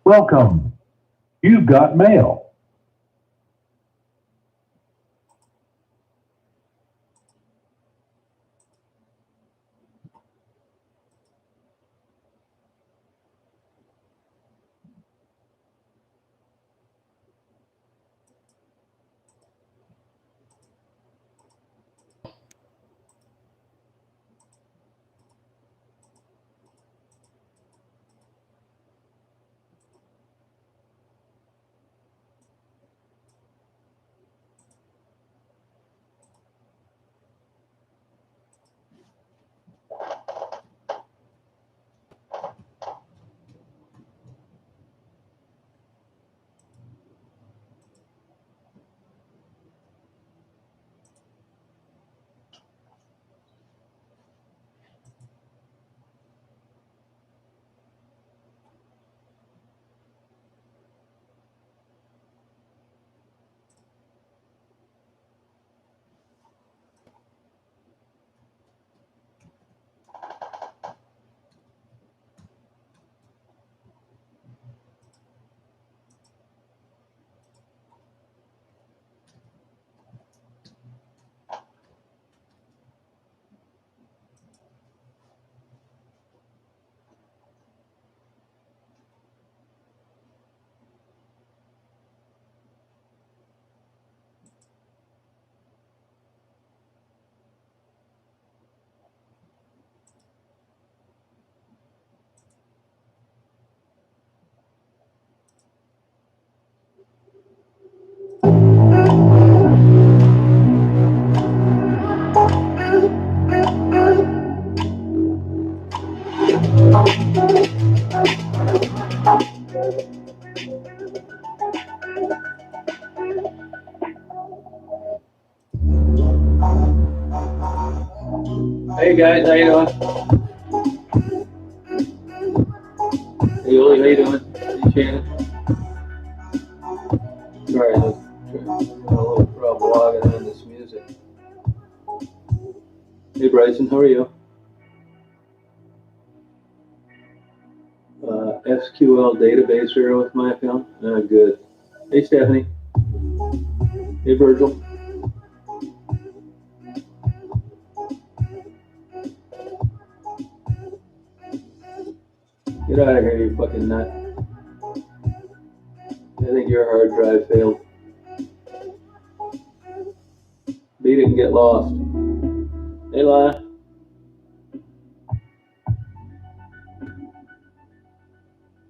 Welcome. You've got mail. Hey guys, how you doing? Hey Yuli, how you doing? Hey Shannon. Sorry, I was having a little trouble logging on this music. Hey Bryson, how are you? SQL database error with my account? Good. Hey Stephanie. Hey Virgil. Get out of here, you fucking nut. I think your hard drive failed. Beat it and get lost. Hey Lana.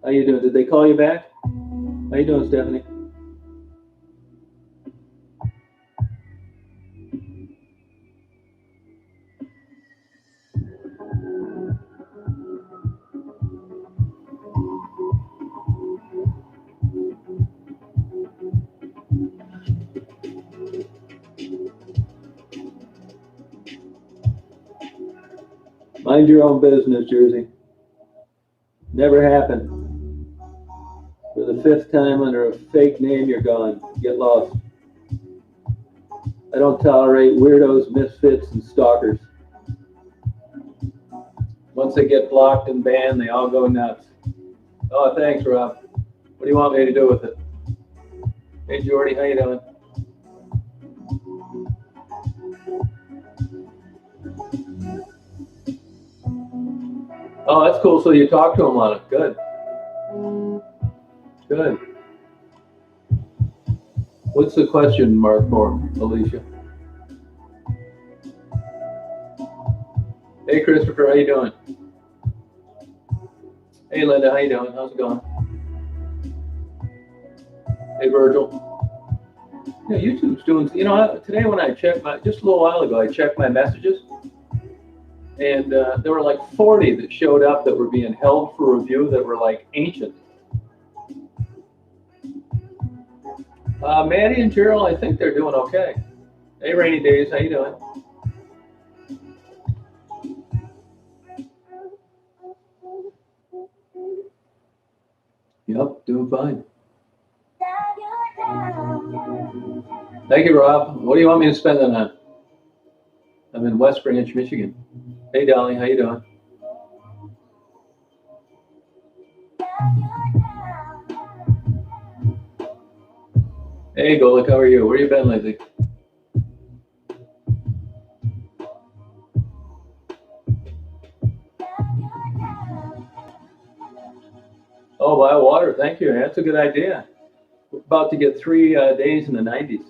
How you doing? Did they call you back? How you doing, Stephanie? Mind your own business, Jersey. Never happened. For the 5th time under a fake name, you're gone. Get lost. I don't tolerate weirdos, misfits, and stalkers. Once they get blocked and banned, they all go nuts. Oh, thanks, Rob. What do you want me to do with it? Hey, Jordy, how you doing? Oh, that's cool. So you talked to him on it. Good. Good. What's the question mark for, Alicia? Hey, Christopher, how you doing? Hey, Linda, how you doing? How's it going? Hey, Virgil. Yeah, YouTube's doing, today when I checked just a little while ago, I checked my messages, and there were like 40 that showed up that were being held for review that were like ancient. Maddie and Gerald, I think they're doing okay. Hey, Rainy Days, how you doing? Yep, doing fine. Thank you, Rob. What do you want me to spend it on? I'm in West Branch, Michigan. Hey, Dolly, how you doing? Hey, Golik, how are you? Where you been lately? Oh, buy water. Thank you. That's a good idea. We're about to get 3 days in the 90s.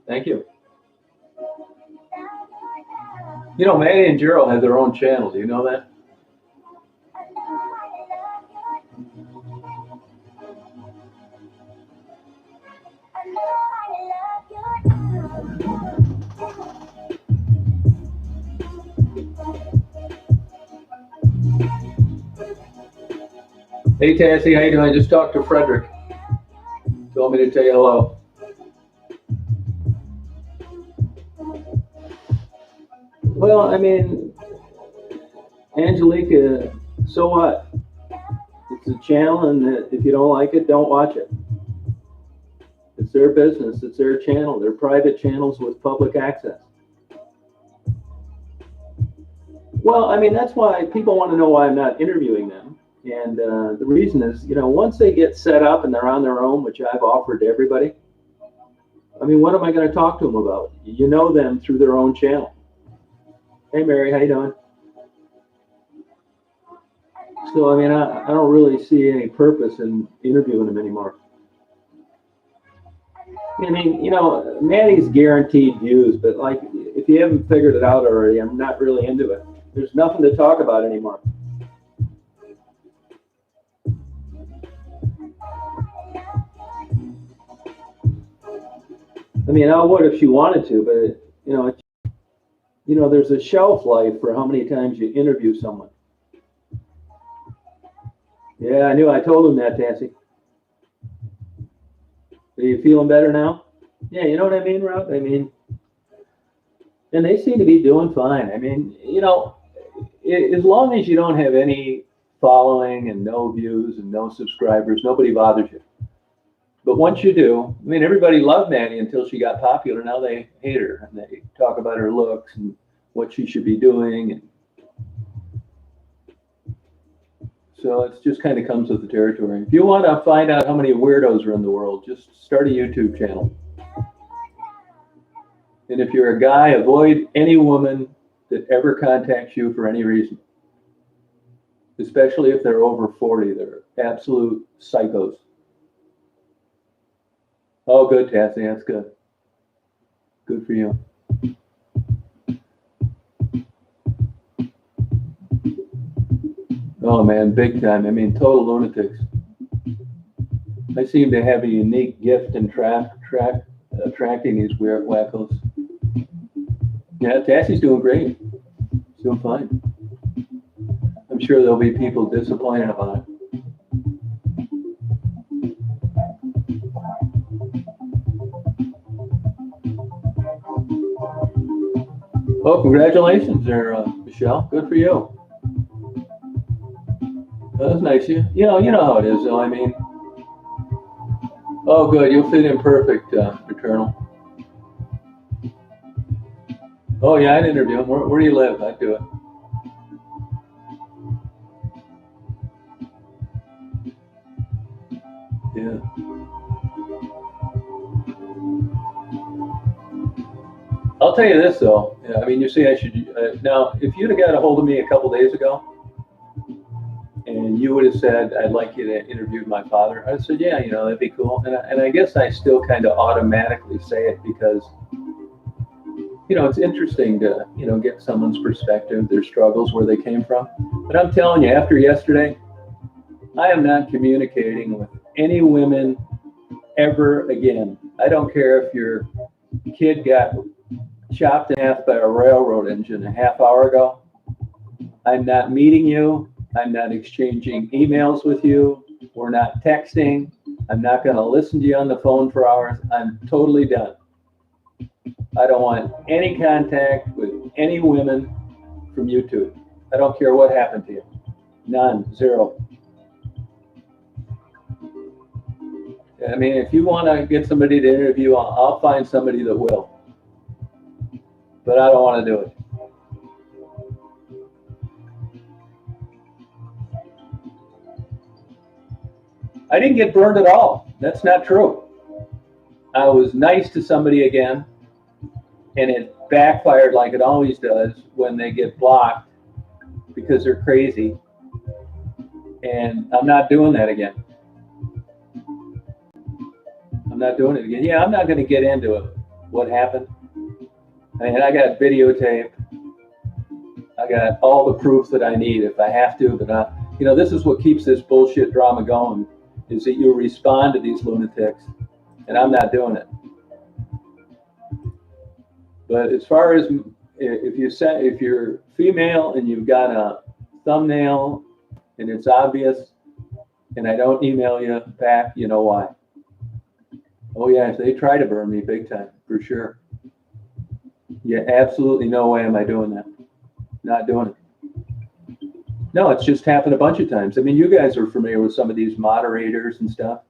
Thank you. You know, Manny and Gerald have their own channel. Do you know that? Hey, Tassie, how you doing? I just talked to Frederick. Told me to tell you hello. Well, I mean, Angelica, so what? It's a channel, and if you don't like it, don't watch it. It's their business. It's their channel. They're private channels with public access. Well, I mean, that's why people want to know why I'm not interviewing them. And the reason is, you know, once they get set up and they're on their own, which I've offered to everybody, I mean, what am I going to talk to them about? You know them through their own channel. Hey, Mary, how you doing? So, I mean, I don't really see any purpose in interviewing them anymore. I mean, you know, Manny's guaranteed views, but like, if you haven't figured it out already, I'm not really into it. There's nothing to talk about anymore. I mean, I would if she wanted to, but you know, there's a shelf life for how many times you interview someone. Yeah, I knew. I told him that, Tassie. Are you feeling better now? Yeah, you know what I mean, Rob? I mean, and they seem to be doing fine. I mean, you know, as long as you don't have any following and no views and no subscribers, nobody bothers you. But once you do, I mean, everybody loved Maddie until she got popular. Now they hate her and they talk about her looks and what she should be doing. And so it just kind of comes with the territory. If you want to find out how many weirdos are in the world, just start a YouTube channel. And if you're a guy, avoid any woman that ever contacts you for any reason, especially if they're over 40. They're absolute psychos. Oh, good, Tassie. That's good. Good for you. Oh, man, big time. I mean, total lunatics. I seem to have a unique gift in attracting these weird wackos. Yeah, Tassie's doing great. She's doing fine. I'm sure there'll be people disappointed about it. Oh, congratulations there, Michelle. Good for you. That was nice. You know how it is, though. I mean, oh, good. You'll fit in perfect, Returnal. Oh, yeah, I'd interview him. Where do you live? I'd do it. Yeah. I'll tell you this, though. Yeah, I mean, you say I should. Now, if you'd have got a hold of me a couple days ago, and you would have said, I'd like you to interview my father, I said, yeah, you know, that'd be cool. And I guess I still kind of automatically say it because, you know, it's interesting to, you know, get someone's perspective, their struggles, where they came from. But I'm telling you, after yesterday, I am not communicating with any women ever again. I don't care if your kid got chopped in half by a railroad engine a half hour ago. I'm not meeting you. I'm not exchanging emails with you. We're not texting. I'm not going to listen to you on the phone for hours. I'm totally done. I don't want any contact with any women from YouTube. I don't care what happened to you. None. Zero. I mean, if you want to get somebody to interview, I'll find somebody that will. But I don't want to do it. I didn't get burned at all. That's not true. I was nice to somebody again, and it backfired like it always does when they get blocked because they're crazy. And I'm not doing that again. I'm not doing it again. Yeah, I'm not going to get into it. What happened? And I got videotape. I got all the proof that I need if I have to. But this is what keeps this bullshit drama going: is that you respond to these lunatics, and I'm not doing it. But as far as if you're female and you've got a thumbnail and it's obvious, and I don't email you back, you know why? Oh yeah, they try to burn me big time, for sure. Yeah, absolutely no way am I doing that. Not doing it. No, it's just happened a bunch of times. I mean, you guys are familiar with some of these moderators and stuff.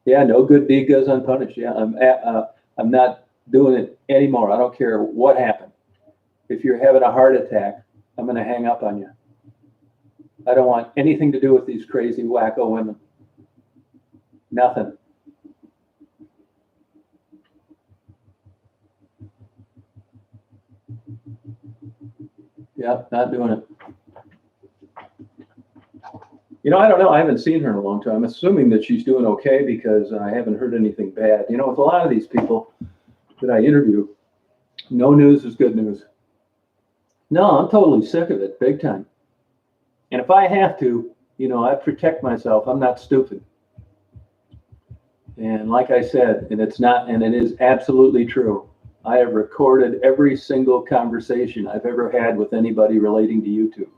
Yeah, no good deed goes unpunished. Yeah, I'm not doing it anymore. I don't care what happened. If you're having a heart attack, I'm going to hang up on you. I don't want anything to do with these crazy wacko women. Nothing. Yep, not doing it. I don't know. I haven't seen her in a long time. I'm assuming that she's doing okay because I haven't heard anything bad. With a lot of these people that I interview, no news is good news. No, I'm totally sick of it, big time. And if I have to, I protect myself. I'm not stupid. And like I said, and it is absolutely true. I have recorded every single conversation I've ever had with anybody relating to YouTube.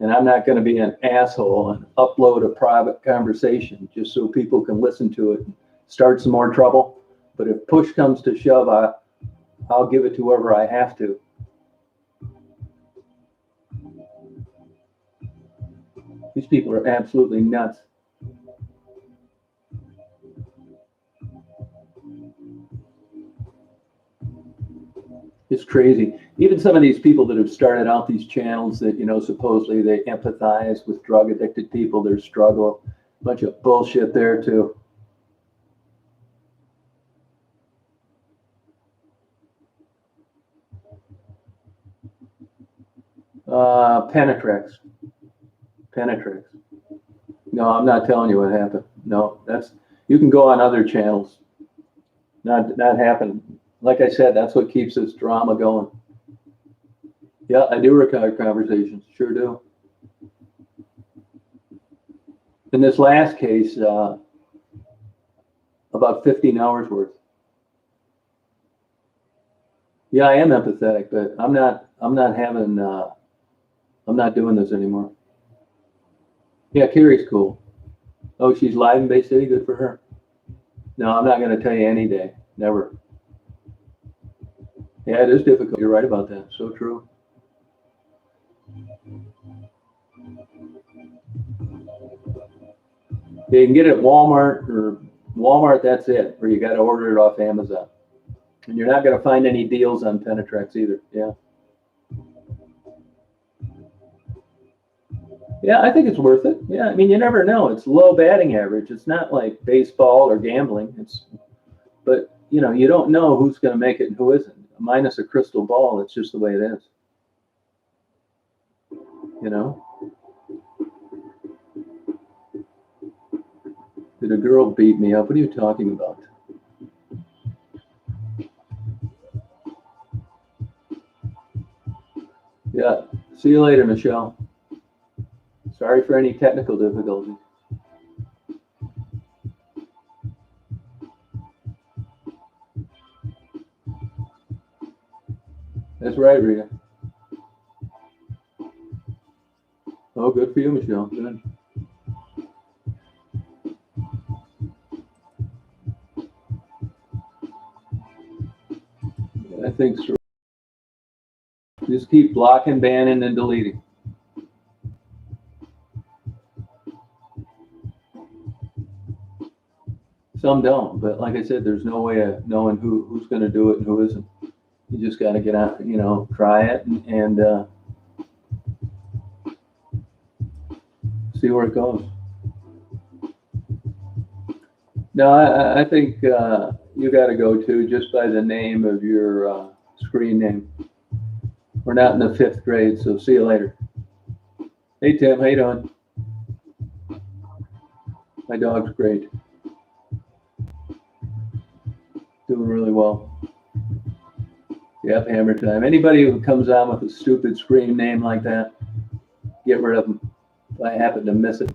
And I'm not going to be an asshole and upload a private conversation just so people can listen to it and start some more trouble. But if push comes to shove, I'll give it to whoever I have to. These people are absolutely nuts. It's crazy. Even some of these people that have started out these channels that, supposedly they empathize with drug addicted people, their struggle, a bunch of bullshit there too. Penetrex. No, I'm not telling you what happened. No, you can go on other channels. Not happened. Like I said, that's what keeps this drama going. Yeah, I do record conversations. Sure do. In this last case, about 15 hours worth. Yeah, I am empathetic, but I'm not doing this anymore. Yeah, Carrie's cool. Oh, she's live in Bay City. Good for her. No, I'm not going to tell you any day. Never. Yeah, it is difficult. You're right about that. So true. You can get it at Walmart, that's it. Or you got to order it off Amazon. And you're not going to find any deals on Penetrex either. Yeah. Yeah, I think it's worth it. Yeah, I mean, you never know. It's low batting average. It's not like baseball or gambling. But you don't know who's going to make it and who isn't. Minus a crystal ball, it's just the way it is. Did a girl beat me up? What are you talking about? Yeah. See you later, Michelle. Sorry for any technical difficulties. That's right, Rita. Oh, good for you, Michelle. Good. I think so. Just keep blocking, banning, and deleting. Some don't, but like I said, there's no way of knowing who's going to do it and who isn't. You just got to get out, try it and see where it goes. No, I think you got to go to just by the name of your screen name. We're not in the 5th grade, so see you later. Hey, Tim, how you doing? My dog's great. Doing really well. Yep, hammer time. Anybody who comes on with a stupid screen name like that, get rid of them. If I happen to miss it.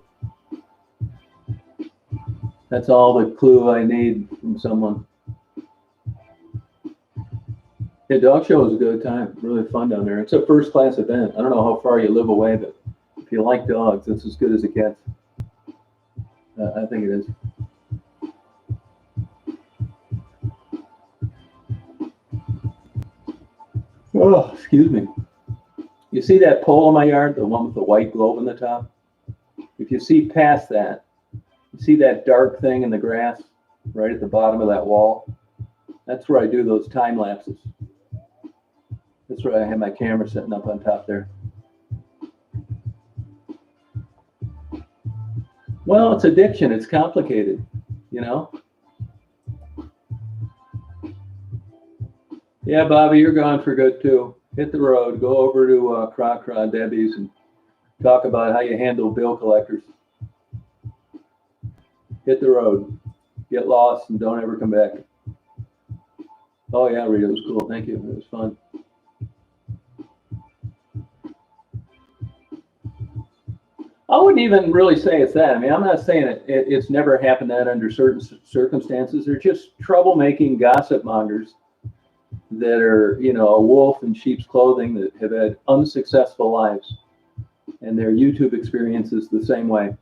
That's all the clue I need from someone. Yeah, dog show was a good time. Really fun down there. It's a first-class event. I don't know how far you live away, but if you like dogs, it's as good as it gets. I think it is. Oh, excuse me. You see that pole in my yard, the one with the white globe on the top? If you see past that, you see that dark thing in the grass right at the bottom of that wall? That's where I do those time lapses. That's where I have my camera sitting up on top there. Well, it's addiction. It's complicated, you know? Yeah, Bobby, you're gone for good too. Hit the road. Go over to Cra Debbie's and talk about how you handle bill collectors. Hit the road. Get lost and don't ever come back. Oh yeah, Rita, it was cool. Thank you. It was fun. I wouldn't even really say it's that. I mean, I'm not saying it's never happened that under certain circumstances. They're just troublemaking gossip mongers that are, you know, a wolf in sheep's clothing that have had unsuccessful lives, and their YouTube experience is the same way.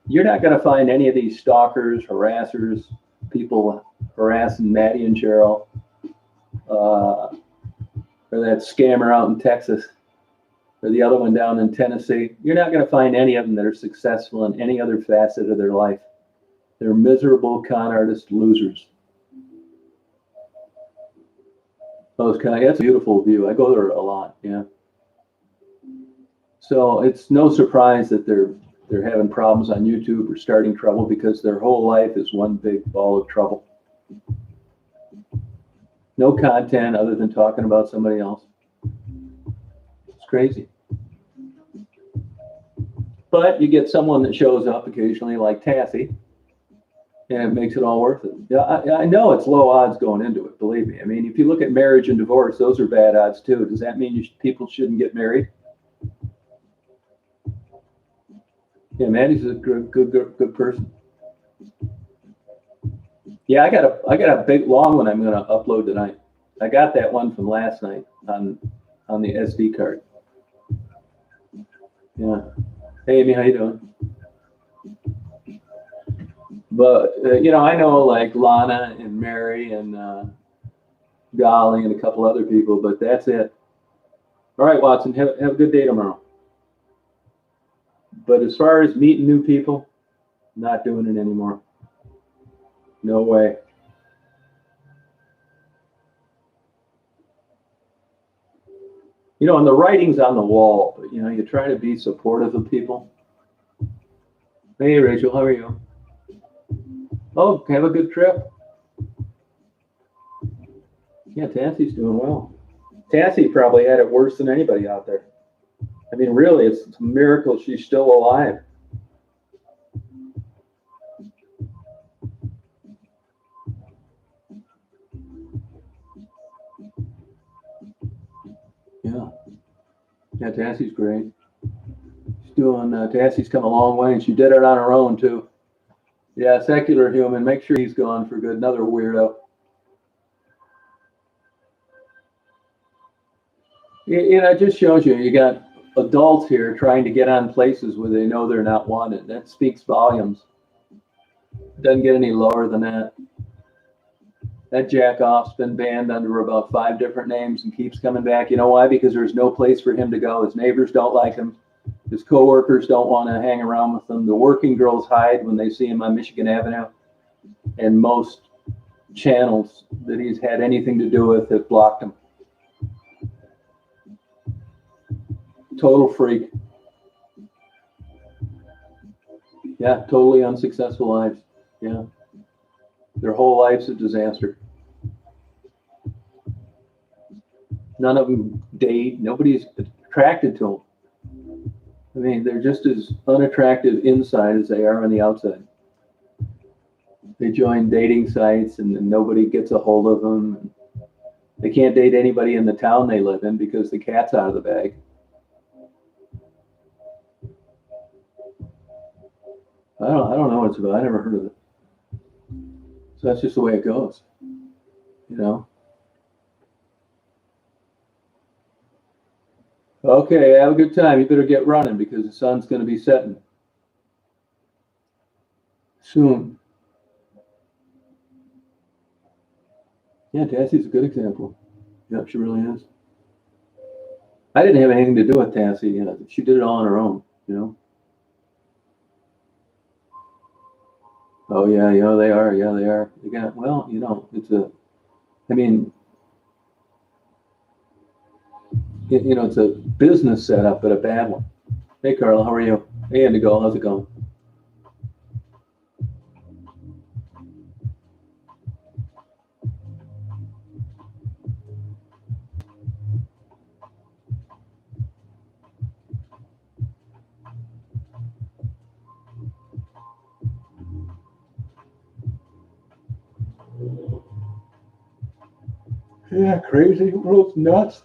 You're not going to find any of these stalkers, harassers, people harassing Maddie and Cheryl, or that scammer out in Texas, or the other one down in Tennessee. You're not going to find any of them that are successful in any other facet of their life. They're miserable con artist losers. That's a beautiful view. I go there a lot, yeah. So it's no surprise that they're having problems on YouTube or starting trouble, because their whole life is one big ball of trouble. No content other than talking about somebody else. It's crazy. But you get someone that shows up occasionally like Tassie, and it makes it all worth it. Yeah, I know it's low odds going into it, believe me. I mean, if you look at marriage and divorce, those are bad odds too. Does that mean people shouldn't get married? Yeah, Maddie's a good person. Yeah, I got a big long one I'm going to upload tonight. I got that one from last night on the SD card. Yeah. Hey, Amy, how you doing? But you know, I know like Lana and Mary and Golly and a couple other people, but that's it. All right, Watson, have a good day tomorrow. But as far as meeting new people, not doing it anymore. No way. You know, and the writing's on the wall, but you know, you try to be supportive of people. Hey, Rachel, how are you? Oh, have a good trip. Yeah, Tassie's doing well. Tassie probably had it worse than anybody out there. I mean, really, it's a miracle she's still alive. Yeah. Yeah, Tassie's great. Tassie's come a long way, and she did it on her own, too. Yeah, secular human. Make sure he's gone for good. Another weirdo. You know, it just shows you got adults here trying to get on places where they know they're not wanted. That speaks volumes. It doesn't get any lower than that. That jack-off's been banned under about 5 different names and keeps coming back. You know why? Because there's no place for him to go. His neighbors don't like him. His coworkers don't want to hang around with him. The working girls hide when they see him on Michigan Avenue. And most channels that he's had anything to do with have blocked him. Total freak. Yeah, totally unsuccessful lives. Yeah. Their whole life's a disaster. None of them date. Nobody's attracted to them. I mean, they're just as unattractive inside as they are on the outside. They join dating sites and then nobody gets a hold of them. They can't date anybody in the town they live in because the cat's out of the bag. I don't know what it's about. I never heard of it. So that's just the way it goes, you know? Okay, have a good time. You better get running because the sun's going to be setting soon. Yeah, Tassie's a good example. Yep, she really is. I didn't have anything to do with Tassie. You know, she did it all on her own, you know? Oh, yeah, you know, they are. Yeah, they are. They got, well, you know, I mean, you know, it's a business setup, but a bad one. Hey, Carla, how are you? Hey, Indigo, how's it going? Yeah, crazy. World's nuts.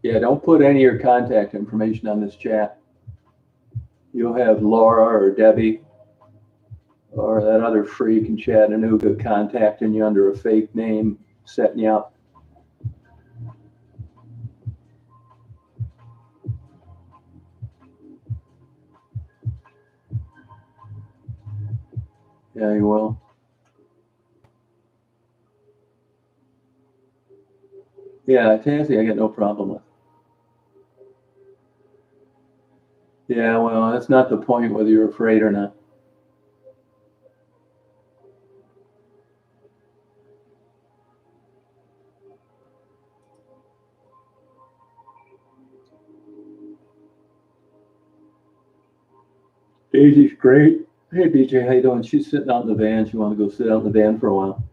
Yeah, don't put any of your contact information on this chat. You'll have Laura or Debbie or that other freak in Chattanooga contacting you under a fake name, setting you up. Yeah, you will. Yeah, Tansy, I got no problem with. Yeah, well, that's not the point whether you're afraid or not. Daisy's great. Hey, BJ, how you doing? She's sitting out in the van. She want to go sit out in the van for a while.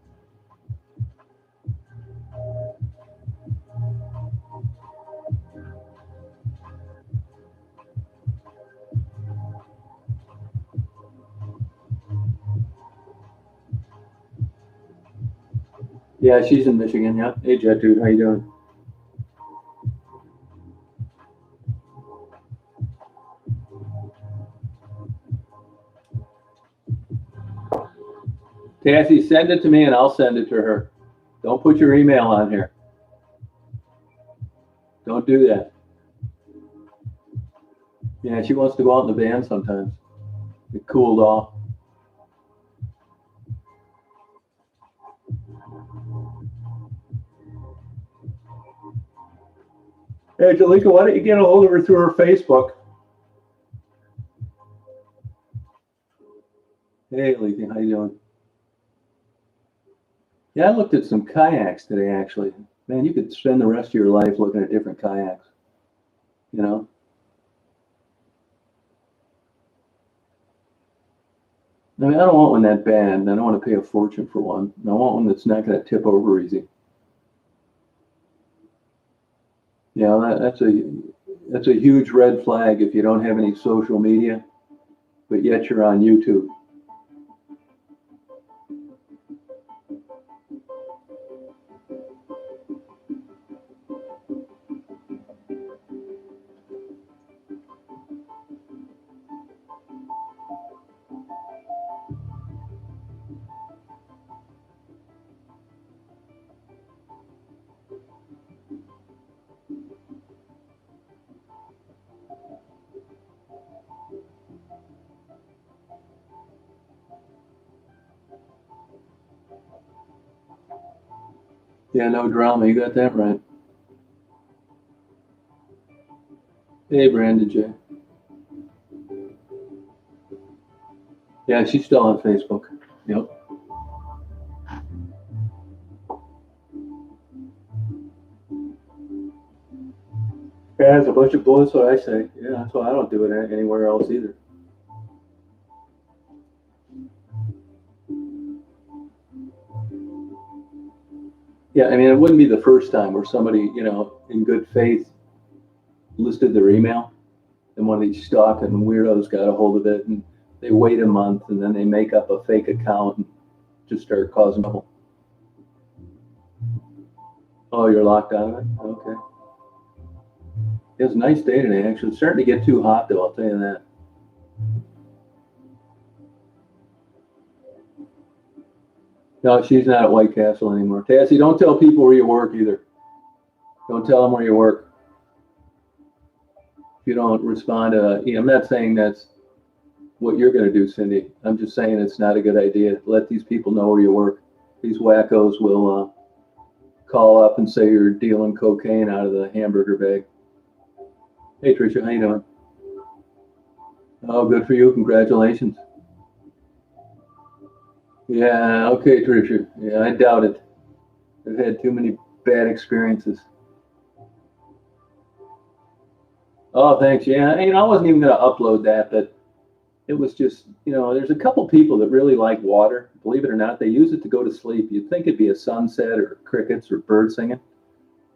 Yeah, she's in Michigan. Yeah. Hey, Jet Dude, how you doing? Tassy, send it to me and I'll send it to her. Don't put your email on here. Don't do that. Yeah, she wants to go out in the van sometimes. It cooled off. Hey, Jalika, why don't you get a hold of her through her Facebook? Hey, Jalika, how you doing? Yeah, I looked at some kayaks today, actually. Man, you could spend the rest of your life looking at different kayaks, you know? I mean, I don't want one that bad. I don't want to pay a fortune for one. I want one that's not going to tip over easy. You know, that's a huge red flag if you don't have any social media, but yet you're on YouTube. Yeah, no drama. You got that right. Hey, Brandon J. Yeah, she's still on Facebook. Yep. Yeah, it's a bunch of bullets, what I say. Yeah, that's why I don't do it anywhere else either. Yeah, I mean, it wouldn't be the first time where somebody, in good faith listed their email, and one of these stalking weirdos got a hold of it, and they wait a month, and then they make up a fake account and just start causing trouble. Oh, you're locked out of it? Okay. It was a nice day today, actually. It's starting to get too hot, though, I'll tell you that. No, she's not at White Castle anymore. Tassie, don't tell people where you work either. Don't tell them where you work. If you don't respond to, I'm not saying that's what you're going to do, Cindy. I'm just saying it's not a good idea. Let these people know where you work. These wackos will call up and say you're dealing cocaine out of the hamburger bag. Hey, Tricia, how you doing? Oh, good for you. Congratulations. Yeah, okay, Tricia. Yeah, I doubt it. I've had too many bad experiences. Oh, thanks. Yeah, I wasn't even going to upload that, but it was just, there's a couple people that really like water. Believe it or not, they use it to go to sleep. You'd think it'd be a sunset or crickets or birds singing.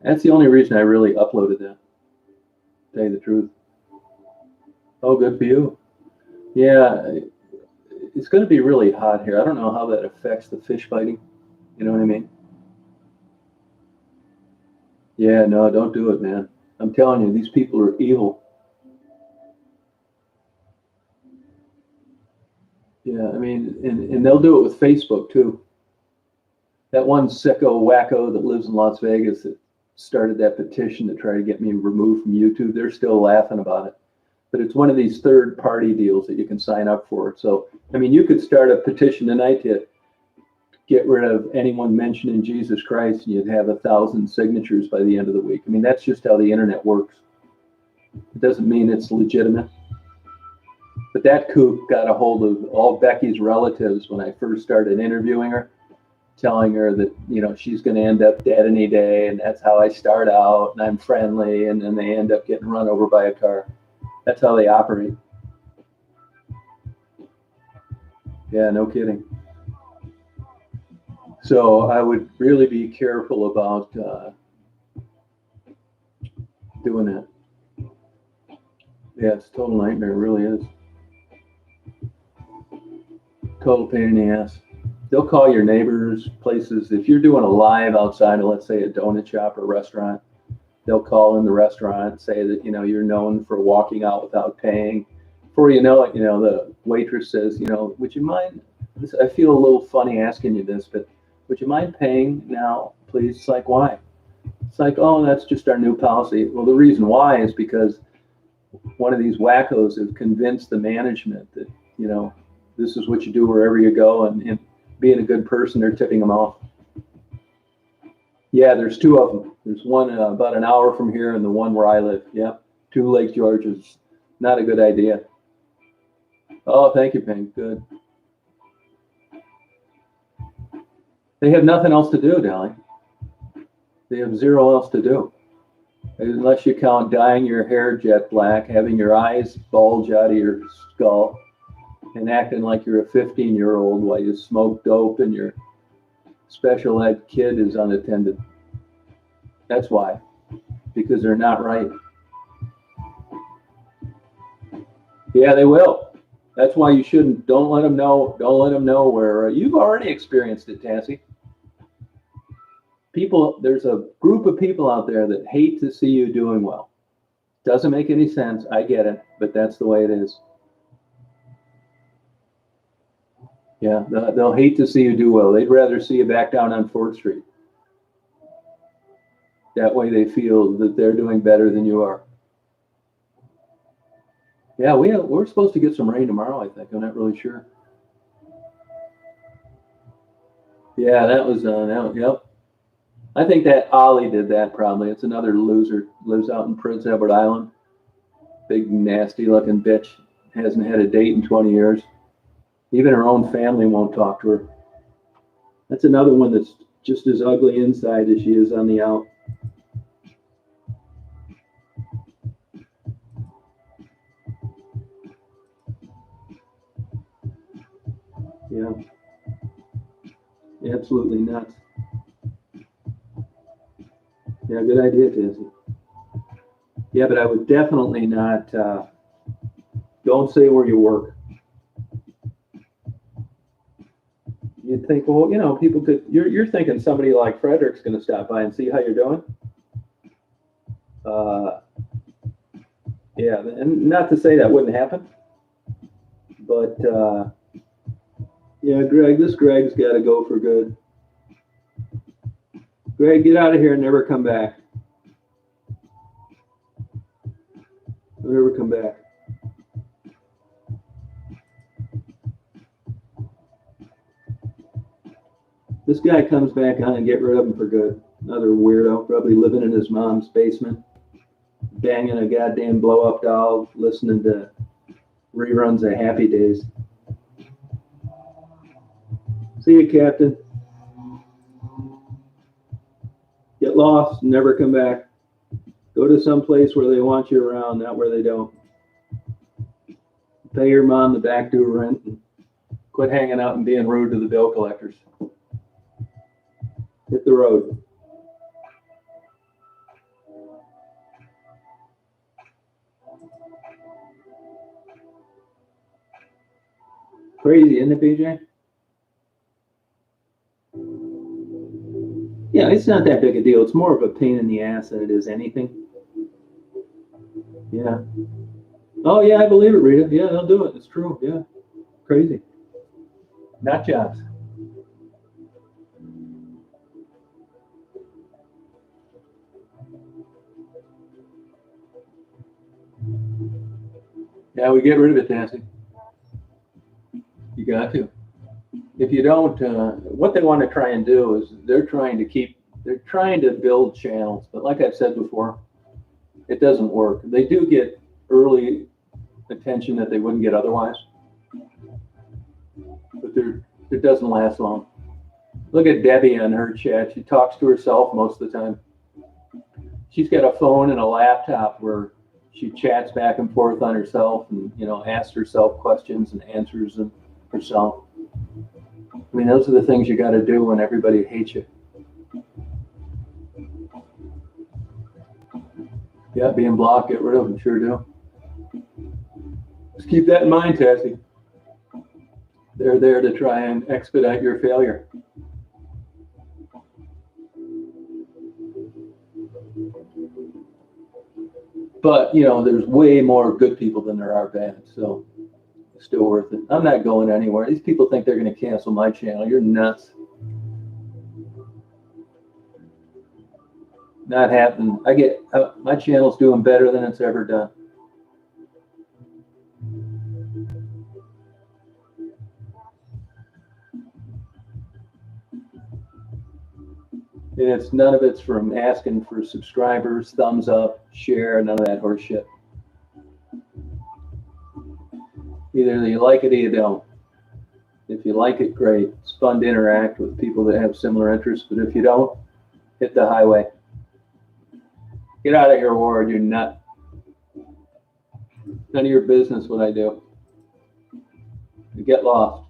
That's the only reason I really uploaded that, to tell you the truth. Oh, good for you. Yeah, it's going to be really hot here. I don't know how that affects the fish fighting. You know what I mean? Yeah, no, don't do it, man. I'm telling you, these people are evil. Yeah, I mean, and they'll do it with Facebook too. That one sicko wacko that lives in Las Vegas that started that petition to try to get me removed from YouTube, they're still laughing about it. But it's one of these third-party deals that you can sign up for. So, I mean, you could start a petition tonight to get rid of anyone mentioning Jesus Christ, and you'd have 1,000 signatures by the end of the week. I mean, that's just how the internet works. It doesn't mean it's legitimate. But that kook got a hold of all Becky's relatives when I first started interviewing her, telling her that, she's going to end up dead any day, and that's how I start out, and I'm friendly, and then they end up getting run over by a car. That's how they operate. Yeah, no kidding. So I would really be careful about doing that. Yeah, it's a total nightmare. It really is. Total pain in the ass. They'll call your neighbors, places. If you're doing a live outside of, let's say, a donut shop or restaurant, they'll call in the restaurant, say that, you're known for walking out without paying. Before you know it, the waitress says, would you mind, I feel a little funny asking you this, but would you mind paying now, please? It's like, why? It's like, oh, that's just our new policy. Well, the reason why is because one of these wackos has convinced the management that, this is what you do wherever you go, and being a good person, they're tipping them off. Yeah, there's two of them. There's one about an hour from here and the one where I live. Yeah, 2 Lake Georges. Not a good idea. Oh, thank you, Pink. Good. They have nothing else to do, Dolly. They have zero else to do. Unless you count dyeing your hair jet black, having your eyes bulge out of your skull, and acting like you're a 15-year-old while you smoke dope and your special ed kid is unattended. That's why. Because they're not right. Yeah, they will. That's why you shouldn't. Don't let them know. Don't let them know where you've already experienced it, Tassie. There's a group of people out there that hate to see you doing well. Doesn't make any sense. I get it, but that's the way it is. Yeah, they'll hate to see you do well. They'd rather see you back down on 4th Street. That way they feel that they're doing better than you are. Yeah, we're supposed to get some rain tomorrow, I think. I'm not really sure. Yeah, that was, yep. I think that Ollie did that probably. It's another loser. Lives out in Prince Edward Island. Big, nasty looking bitch. Hasn't had a date in 20 years. Even her own family won't talk to her. That's another one that's just as ugly inside as she is on the out. Yeah. Absolutely nuts. Yeah, good idea, Jesse. Yeah, but I would definitely not, don't say where you work. You'd think, well, you know, people could, you're thinking somebody like Frederick's going to stop by and see how you're doing. Yeah, and not to say that wouldn't happen, but yeah, Greg's got to go for good. Greg, get out of here and never come back. Never come back. This guy comes back on and get rid of him for good. Another weirdo, probably living in his mom's basement, banging a goddamn blow-up doll, listening to reruns of Happy Days. See you, Captain. Get lost, never come back. Go to some place where they want you around, not where they don't. Pay your mom the back due rent and quit hanging out and being rude to the bill collectors. Hit the road. Crazy, isn't it, BJ? Yeah, it's not that big a deal. It's more of a pain in the ass than it is anything. Yeah. Oh, yeah, I believe it, Rita. Yeah, they'll do it. It's true. Yeah. Crazy. Not jobs. Yeah, we get rid of it, Nancy. You got to. If you don't, what they want to try and do is they're trying to build channels. But like I've said before, it doesn't work. They do get early attention that they wouldn't get otherwise. But it doesn't last long. Look at Debbie on her chat. She talks to herself most of the time. She's got a phone and a laptop where she chats back and forth on herself and, you know, asks herself questions and answers them herself. I mean, those are the things you got to do when everybody hates you. Yeah, being blocked, get rid of them, sure do. Just keep that in mind, Tassie. They're there to try and expedite your failure. But, you know, there's way more good people than there are bad, so it's still worth it. I'm not going anywhere. These people think they're going to cancel my channel. You're nuts. Not happening. My channel's doing better than it's ever done. And none of it's from asking for subscribers, thumbs up, share, none of that horse shit. Either you like it or you don't. If you like it, great. It's fun to interact with people that have similar interests, but if you don't, hit the highway. Get out of here, Ward, you're nut. None of your business what I do. You get lost.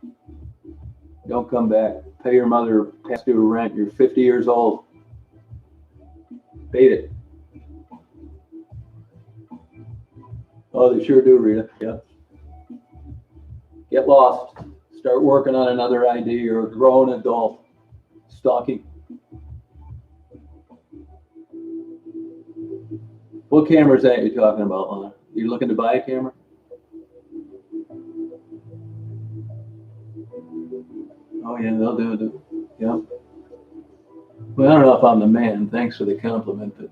Don't come back. Pay your mother past due rent. You're 50 years old. Beat it. Oh, they sure do, Rita. Yeah. Get lost. Start working on another ID. You're a grown adult. Stalking. What camera is that you're talking about, Lana? You looking to buy a camera? Oh, yeah, they'll do it. Yeah. Well, I don't know if I'm the man. Thanks for the compliment, but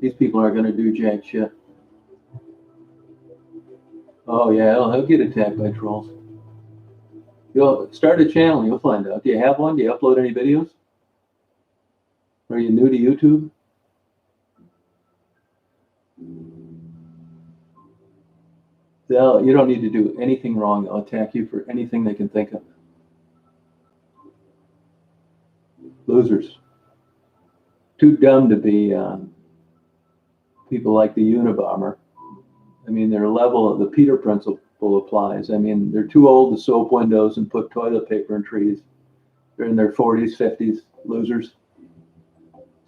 these people aren't going to do jack shit. Oh, yeah, he'll get attacked by trolls. You'll start a channel, you'll find out. Do you have one? Do you upload any videos? Are you new to YouTube? You don't need to do anything wrong. They'll attack you for anything they can think of. Losers. Too dumb to be people like the Unabomber. I mean, their level of the Peter principle applies. I mean, they're too old to soap windows and put toilet paper in trees. They're in their 40s, 50s, losers.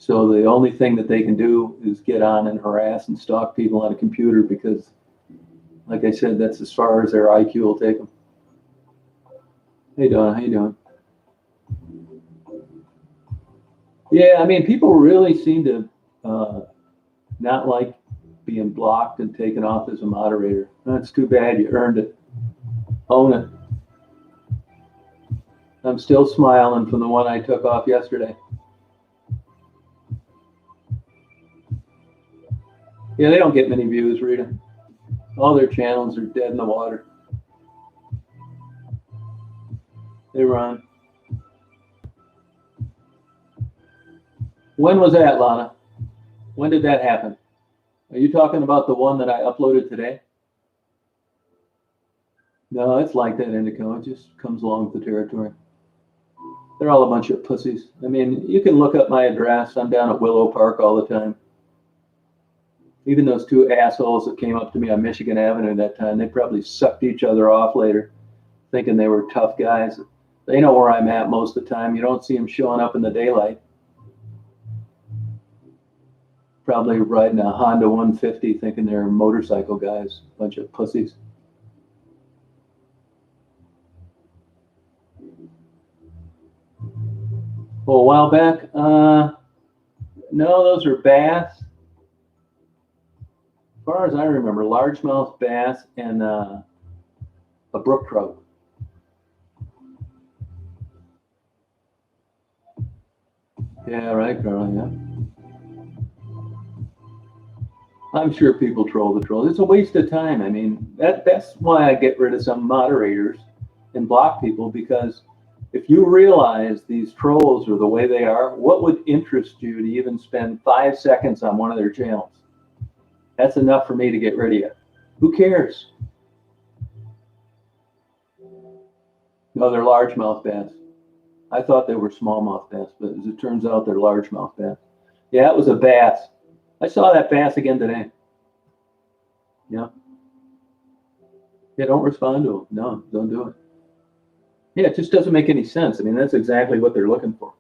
So the only thing that they can do is get on and harass and stalk people on a computer because, like I said, that's as far as their IQ will take them. Hey, Donna, how you doing? Yeah, I mean, people really seem to not like being blocked and taken off as a moderator. That's too bad. You earned it. Own it. I'm still smiling from the one I took off yesterday. Yeah, they don't get many views, Rita. All their channels are dead in the water. Hey, Ron. When was that, Lana? When did that happen? Are you talking about the one that I uploaded today? No, it's like that, Indico. It just comes along with the territory. They're all a bunch of pussies. I mean, you can look up my address. I'm down at Willow Park all the time. Even those two assholes that came up to me on Michigan Avenue that time, they probably sucked each other off later, thinking they were tough guys. They know where I'm at most of the time. You don't see them showing up in the daylight. Probably riding a Honda 150 thinking they're motorcycle guys, bunch of pussies. Well, a while back, no, those are bass. As far as I remember, largemouth bass and a brook trout. Yeah, right, Carly, yeah. I'm sure people troll the trolls. It's a waste of time. I mean, that's why I get rid of some moderators and block people, because if you realize these trolls are the way they are, what would interest you to even spend 5 seconds on one of their channels? That's enough for me to get rid of you. Who cares? No, they're largemouth bass. I thought they were smallmouth bass, but as it turns out, they're largemouth bass. Yeah, it was a bass. I saw that bass again today. Yeah. Yeah, don't respond to them. No, don't do it. Yeah, it just doesn't make any sense. I mean, that's exactly what they're looking for.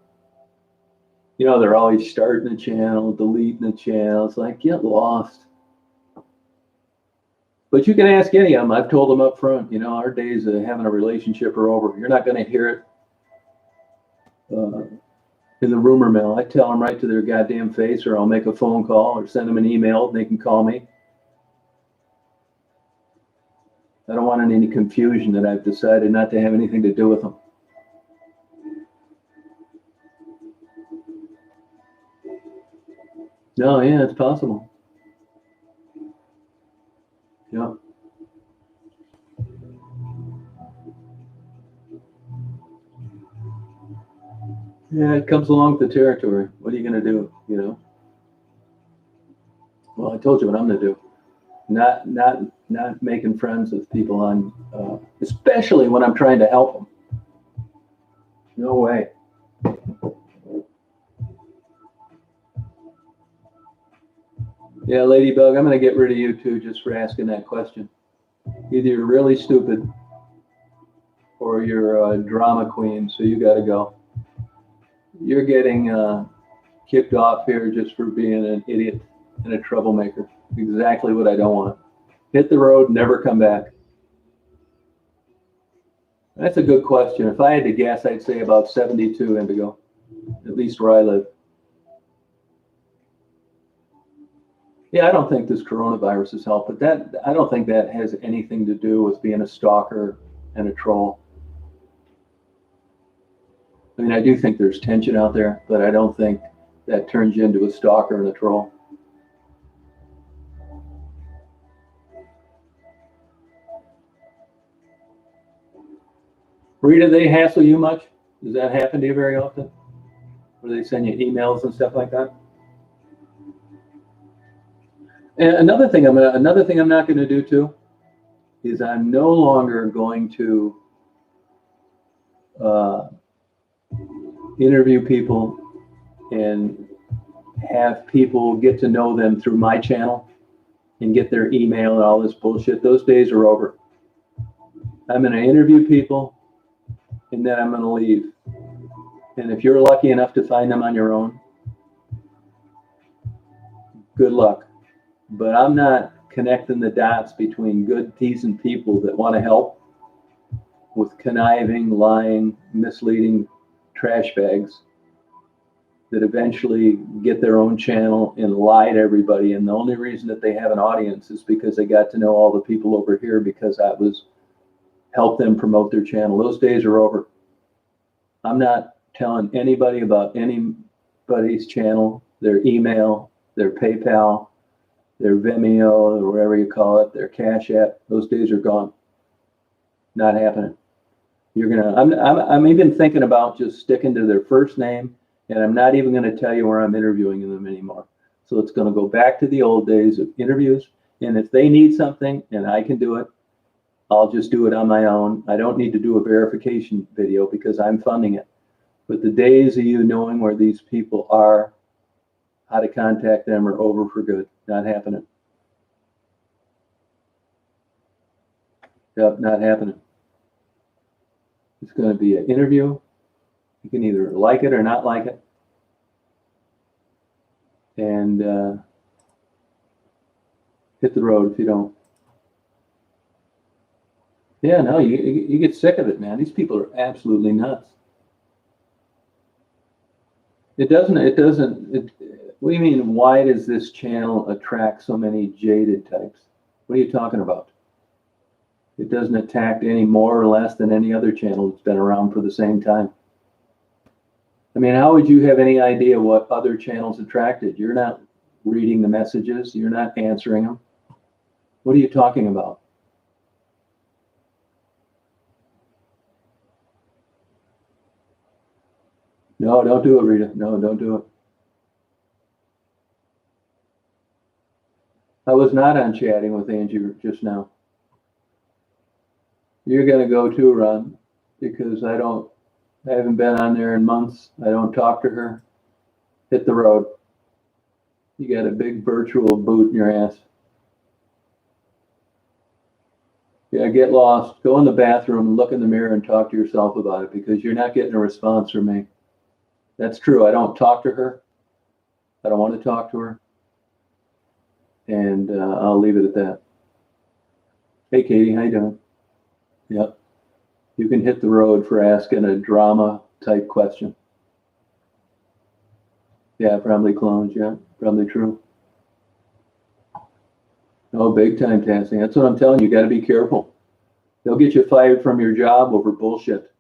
You know, they're always starting a channel, deleting a channel. It's like, get lost. But you can ask any of them. I've told them up front, you know, our days of having a relationship are over. You're not going to hear it in the rumor mill. I tell them right to their goddamn face, or I'll make a phone call or send them an email and they can call me. I don't want any confusion that I've decided not to have anything to do with them. No, yeah, it's possible. Yeah. Yeah, it comes along with the territory. What are you going to do, you know? Well, I told you what I'm going to do. Not making friends with people on, especially when I'm trying to help them. No way. Yeah, Ladybug, I'm going to get rid of you too just for asking that question. Either you're really stupid or you're a drama queen, so you got to go. You're getting kicked off here just for being an idiot and a troublemaker. Exactly what I don't want. Hit the road, never come back. That's a good question. If I had to guess, I'd say about 72, Indigo, at least where I live. Yeah, I don't think this coronavirus has helped, but I don't think that has anything to do with being a stalker and a troll. I mean, I do think there's tension out there, but I don't think that turns you into a stalker and a troll. Rita, they hassle you much? Does that happen to you very often? Or they send you emails and stuff like that? And another thing I'm not going to do too is I'm no longer going to interview people and have people get to know them through my channel and get their email and all this bullshit. Those days are over. I'm going to interview people and then I'm going to leave. And if you're lucky enough to find them on your own, good luck. But I'm not connecting the dots between good, decent people that want to help with conniving, lying, misleading trash bags that eventually get their own channel and lie to everybody. And the only reason that they have an audience is because they got to know all the people over here because I was help them promote their channel. Those days are over. I'm not telling anybody about anybody's channel, their email, their PayPal, their Vimeo, or whatever you call it, their Cash App. Those days are gone. Not happening. I'm even thinking about just sticking to their first name, and I'm not even going to tell you where I'm interviewing them anymore. So it's going to go back to the old days of interviews. And if they need something and I can do it, I'll just do it on my own. I don't need to do a verification video because I'm funding it. But the days of you knowing where these people are, how to contact them are over for good. Not happening. Yep, not happening. It's going to be an interview. You can either like it or not like it. And hit the road if you don't. Yeah, no, you get sick of it, man. These people are absolutely nuts. What do you mean, why does this channel attract so many jaded types? What are you talking about? It doesn't attack any more or less than any other channel that's been around for the same time. I mean, how would you have any idea what other channels attracted? You're not reading the messages. You're not answering them. What are you talking about? No, don't do it, Rita. No, don't do it. I was not on chatting with Angie just now. You're going to go too, Ron, because I haven't been on there in months. I don't talk to her. Hit the road. You got a big virtual boot in your ass. Yeah, get lost. Go in the bathroom and look in the mirror and talk to yourself about it because you're not getting a response from me. That's true. I don't talk to her. I don't want to talk to her. And I'll leave it at that. Hey, Katie, how you doing? Yep. You can hit the road for asking a drama type question. Yeah, probably clones. Yeah, probably true. Oh, big time tasking. That's what I'm telling you. You got to be careful. They'll get you fired from your job over bullshit.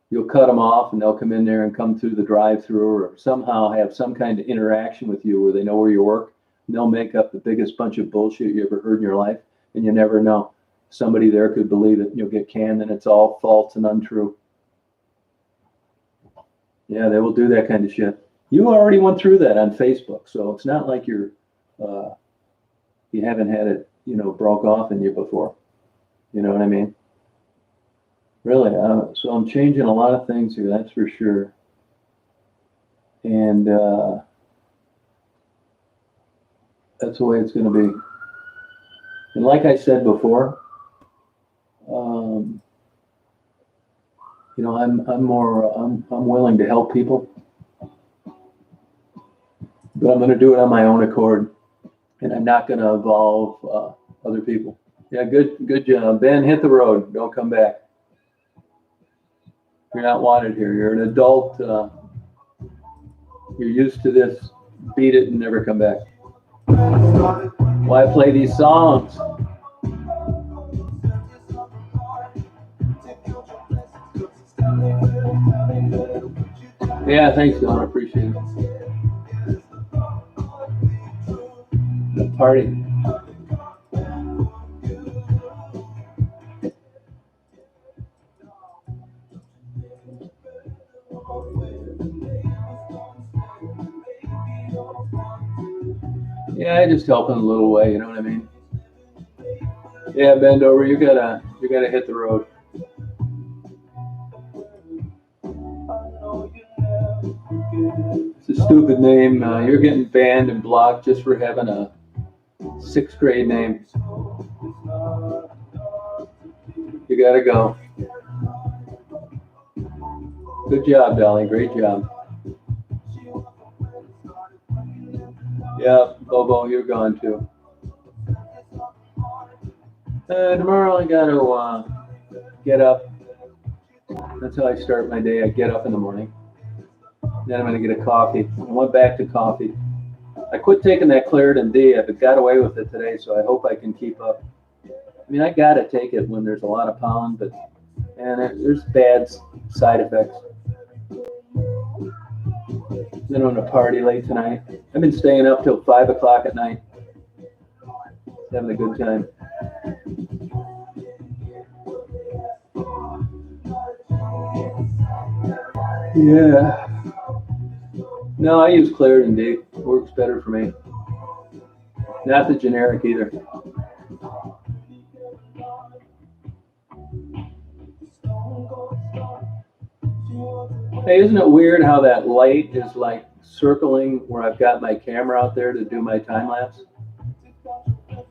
You'll cut them off and they'll come in there and come through the drive-through or somehow have some kind of interaction with you where they know where you work. And they'll make up the biggest bunch of bullshit you ever heard in your life. And you never know. Somebody there could believe it. You'll get canned and it's all false and untrue. Yeah, they will do that kind of shit. You already went through that on Facebook. So it's not like you haven't had it, broke off in you before. You know what I mean? Really. So I'm changing a lot of things here, that's for sure. And that's the way it's going to be. And like I said before, I'm willing to help people, but I'm going to do it on my own accord, and I'm not going to involve other people. Yeah, good job, Ben. Hit the road. Don't come back. You're not wanted here. You're an adult. You're used to this. Beat it and never come back. Why play these songs? Yeah, thanks, Don. I appreciate it. The party. Yeah, I just help in a little way, you know what I mean? Yeah, bend over. You gotta hit the road. It's a stupid name. You're getting banned and blocked just for having a 6th grade name. You gotta go. Good job, Dolly. Great job. Yeah, Bobo, you're gone too. Tomorrow I got to get up. That's how I start my day. I get up in the morning. Then I'm going to get a coffee. I went back to coffee. I quit taking that Claritin D. I've got away with it today, so I hope I can keep up. I mean, I got to take it when there's a lot of pollen, but there's bad side effects. Then I'm going to party late tonight. I've been staying up till 5 o'clock at night. Having a good time. Yeah. No, I use Claritin D. It works better for me. Not the generic either. Hey, isn't it weird how that light is like circling where I've got my camera out there to do my time lapse?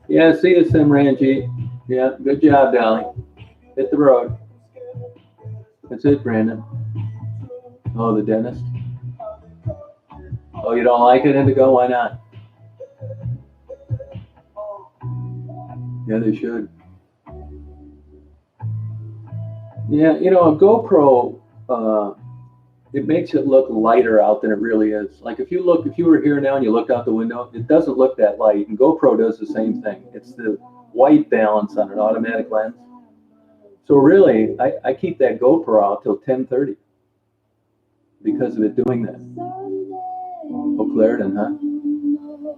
Yeah, see you, Simranji. Yeah, good job, Dolly. Hit the road. That's it, Brandon. Oh, the dentist. Oh, you don't like it, Indigo? Why not? Yeah, they should. Yeah, you know, a GoPro, it makes it look lighter out than it really is. Like if you were here now and you looked out the window, it doesn't look that light. And GoPro does the same thing. It's the white balance on an automatic lens. So really, I keep that GoPro out till 10:30 because of it doing that. Oh, Claritin, huh?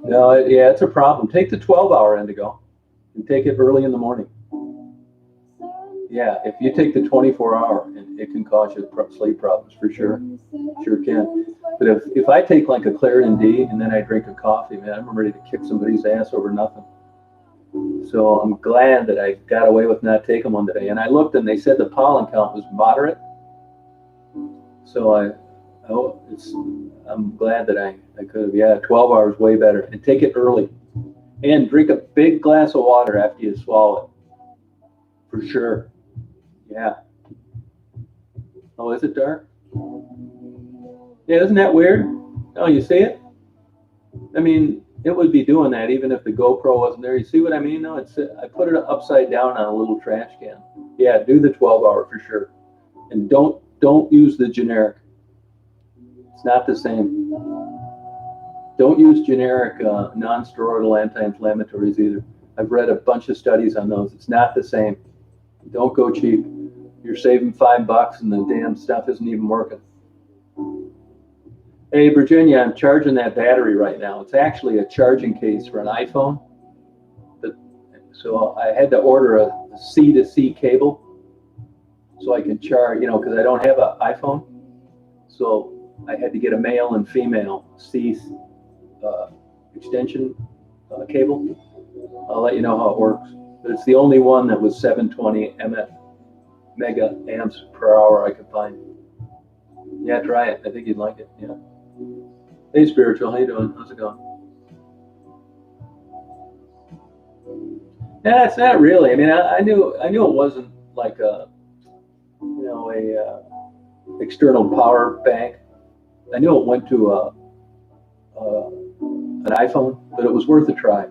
No, yeah, it's a problem. Take the 12-hour Indigo and take it early in the morning. Yeah, if you take the 24-hour, it can cause you sleep problems for sure. Sure can. But if I take like a Claritin D and then I drink a coffee, man, I'm ready to kick somebody's ass over nothing. So I'm glad that I got away with not taking one today. And I looked and they said the pollen count was moderate. So I'm glad that I could have. Yeah, 12 hours way better. And take it early. And drink a big glass of water after you swallow it. For sure. Yeah. Oh, is it dark? Yeah, isn't that weird? Oh, you see it? I mean, it would be doing that even if the GoPro wasn't there. You see what I mean? No, I put it upside down on a little trash can. Yeah, do the 12-hour for sure. And don't use the generic. It's not the same. Don't use generic non-steroidal anti-inflammatories either. I've read a bunch of studies on those. It's not the same. Don't go cheap. You're saving $5 and the damn stuff isn't even working. Hey, Virginia, I'm charging that battery right now. It's actually a charging case for an iPhone. So I had to order a C to C cable so I can charge, because I don't have an iPhone. So I had to get a male and female C extension cable. I'll let you know how it works. But it's the only one that was 720 mega amps per hour I could find. Yeah, try it. I think you'd like it. Yeah. Hey, Spiritual, how you doing? How's it going? Yeah, it's not really. I mean, I knew it wasn't like a external power bank. I knew it went to an iPhone, but it was worth a try.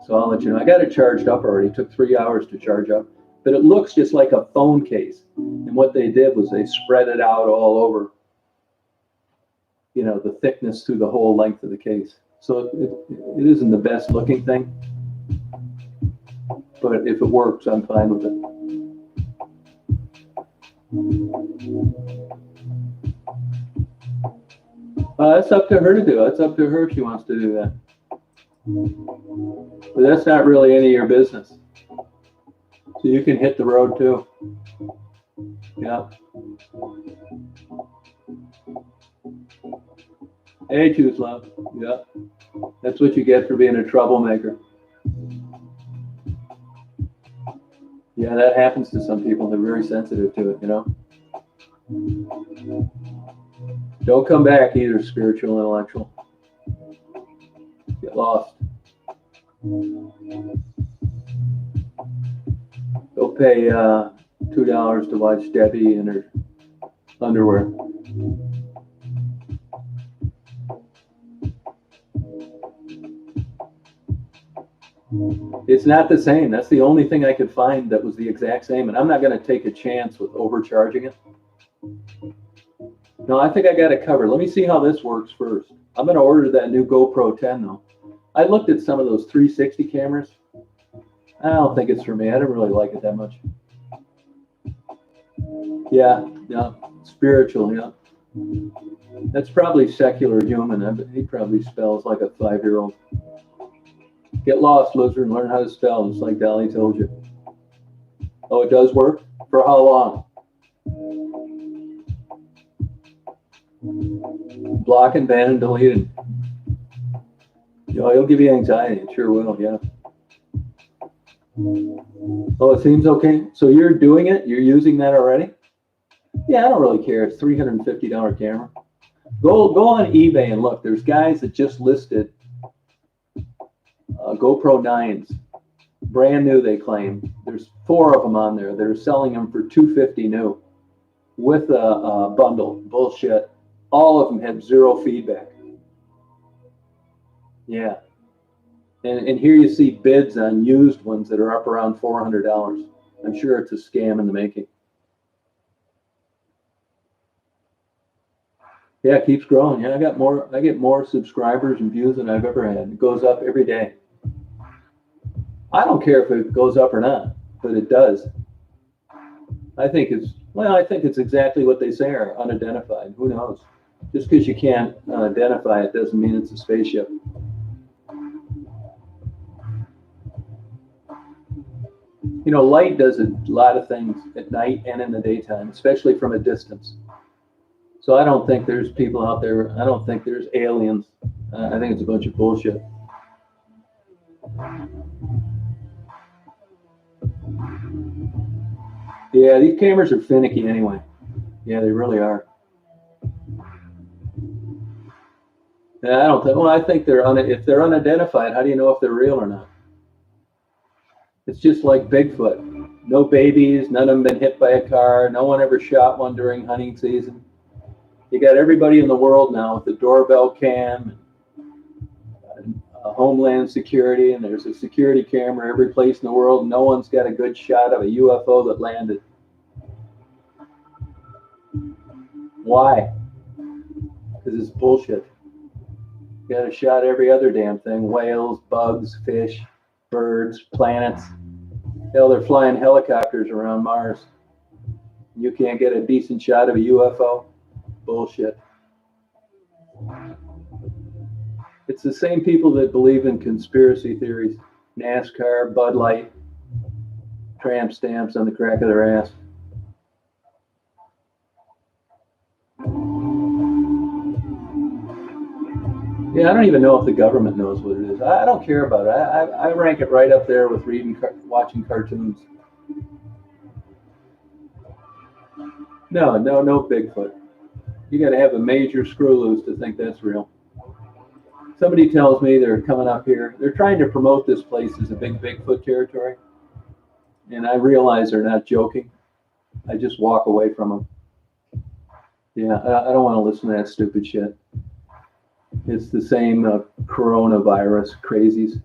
So I'll let you know. I got it charged up already. It took 3 hours to charge up, but it looks just like a phone case. And what they did was they spread it out all over, the thickness through the whole length of the case. So it isn't the best looking thing, but if it works, I'm fine with it. That's up to her to do. It's up to her if she wants to do that. But that's not really any of your business. So you can hit the road too. Yeah. Hey, Choose Love. Yeah. That's what you get for being a troublemaker. Yeah, that happens to some people. They're very sensitive to it, Don't come back either, spiritual, intellectual. Get lost. Go pay $2 to watch Debbie in her underwear. It's not the same. That's the only thing I could find that was the exact same, and I'm not going to take a chance with overcharging it. No, I think I got it covered. Let me see how this works first. I'm going to order that new GoPro 10 though. I looked at some of those 360 cameras. I don't think it's for me. I didn't really like it that much. Yeah, spiritual, yeah. That's probably secular human. He probably spells like a 5-year-old. Get lost, loser, and learn how to spell, just like Dolly told you. Oh, it does work? For how long? Block and ban and deleted. It'll give you anxiety. It sure will, yeah. Oh, it seems okay. So you're doing it? You're using that already? Yeah, I don't really care. It's $350 camera. Go on eBay and look. There's guys that just listed GoPro 9s. Brand new, they claim. There's 4 of them on there. They're selling them for $250 new with a bundle. Bullshit. All of them had 0 feedback. Yeah. And here you see bids on used ones that are up around $400. I'm sure it's a scam in the making. Yeah, it keeps growing. Yeah, I get more subscribers and views than I've ever had. It goes up every day. I don't care if it goes up or not, but it does. I think it's exactly what they say are unidentified. Who knows? Just because you can't identify it doesn't mean it's a spaceship. You know, light does a lot of things at night and in the daytime, especially from a distance. So I don't think there's people out there. I don't think there's aliens. I think it's a bunch of bullshit. Yeah, these cameras are finicky anyway. Yeah, they really are. Yeah, I don't think. Well, I think if they're unidentified, how do you know if they're real or not? It's just like Bigfoot. No babies, none of them been hit by a car, no one ever shot one during hunting season. You got everybody in the world now with the doorbell cam, and Homeland Security, and there's a security camera every place in the world. No one's got a good shot of a UFO that landed. Why? Because it's bullshit. You got a shot every other damn thing. Whales, bugs, fish, birds, planets. Hell, they're flying helicopters around Mars. You can't get a decent shot of a UFO? Bullshit. It's the same people that believe in conspiracy theories. NASCAR, Bud Light, tramp stamps on the crack of their ass. Yeah, I don't even know if the government knows what it is. I don't care about it. I rank it right up there with watching cartoons. No Bigfoot. You got to have a major screw loose to think that's real. Somebody tells me they're coming up here. They're trying to promote this place as a big Bigfoot territory. And I realize they're not joking. I just walk away from them. Yeah, I don't want to listen to that stupid shit. It's the same coronavirus crazies.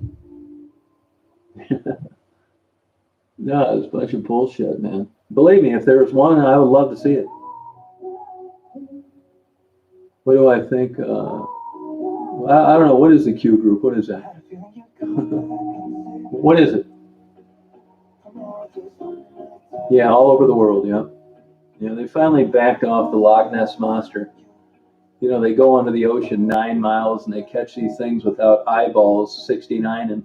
No, it's a bunch of bullshit, man. Believe me, if there was one, I would love to see it. What do I think? I don't know. What is the Q group? What is that? What is it? Yeah, all over the world, yeah. Yeah, they finally backed off the Loch Ness Monster. You know, they go under the ocean 9 miles and they catch these things without eyeballs, 69, and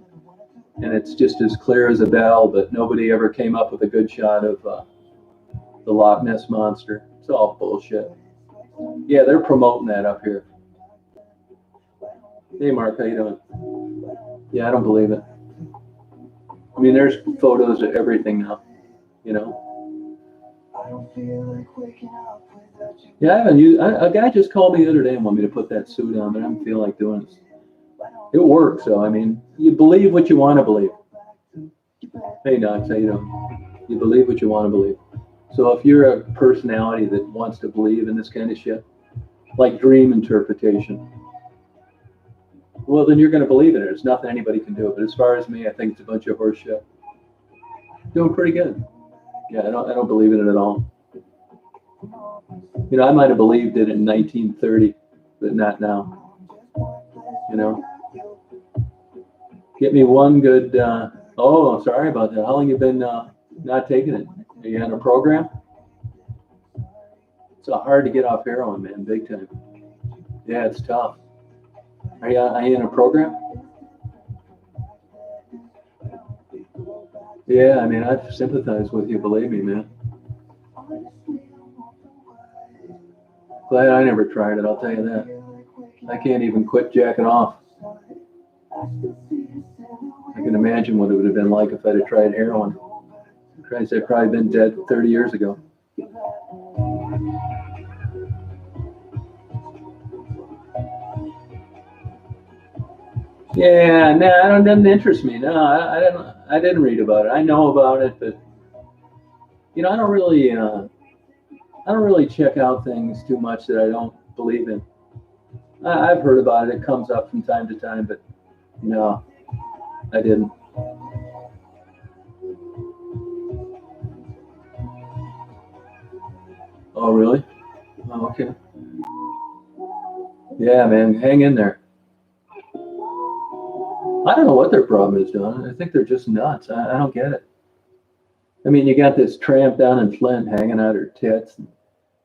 it's just as clear as a bell, but nobody ever came up with a good shot of the Loch Ness Monster. It's all bullshit. Yeah, they're promoting that up here. Hey, Mark, how you doing? Yeah, I don't believe it. I mean, there's photos of everything now, you know. Yeah, I haven't used. A guy just called me the other day and wanted me to put that suit on, but I don't feel like doing it. It works, so I mean, you believe what you want to believe. Hey, Doc, how you doing? You believe what you want to believe. So if you're a personality that wants to believe in this kind of shit, like dream interpretation, Well, then you're going to believe in it. There's nothing anybody can do. But as far as me, I think it's a bunch of horse shit. Doing pretty good. Yeah, I don't believe in it at all. You know, I might have believed it in 1930, but not now. You know, get me one good. Oh, sorry about that. How long you been not taking it? Are you on a program? It's hard to get off heroin, man, big time. Yeah, it's tough. Are you in a program? Yeah, I mean, I've sympathized with you, believe me, man. Glad I never tried it, I'll tell you that. I can't even quit jacking off. I can imagine what it would have been like if I'd have tried heroin. Christ, I'd probably been dead 30 years ago. Yeah, no, it doesn't interest me. No, I didn't read about it. I know about it, but you know, I don't really check out things too much that I don't believe in. I've heard about it. It comes up from time to time, but no, I didn't. Oh, really? Oh, okay. Yeah, man, hang in there. I don't know what their problem is, Don. I think they're just nuts. I don't get it. I mean, you got this tramp down in Flint hanging out her tits, and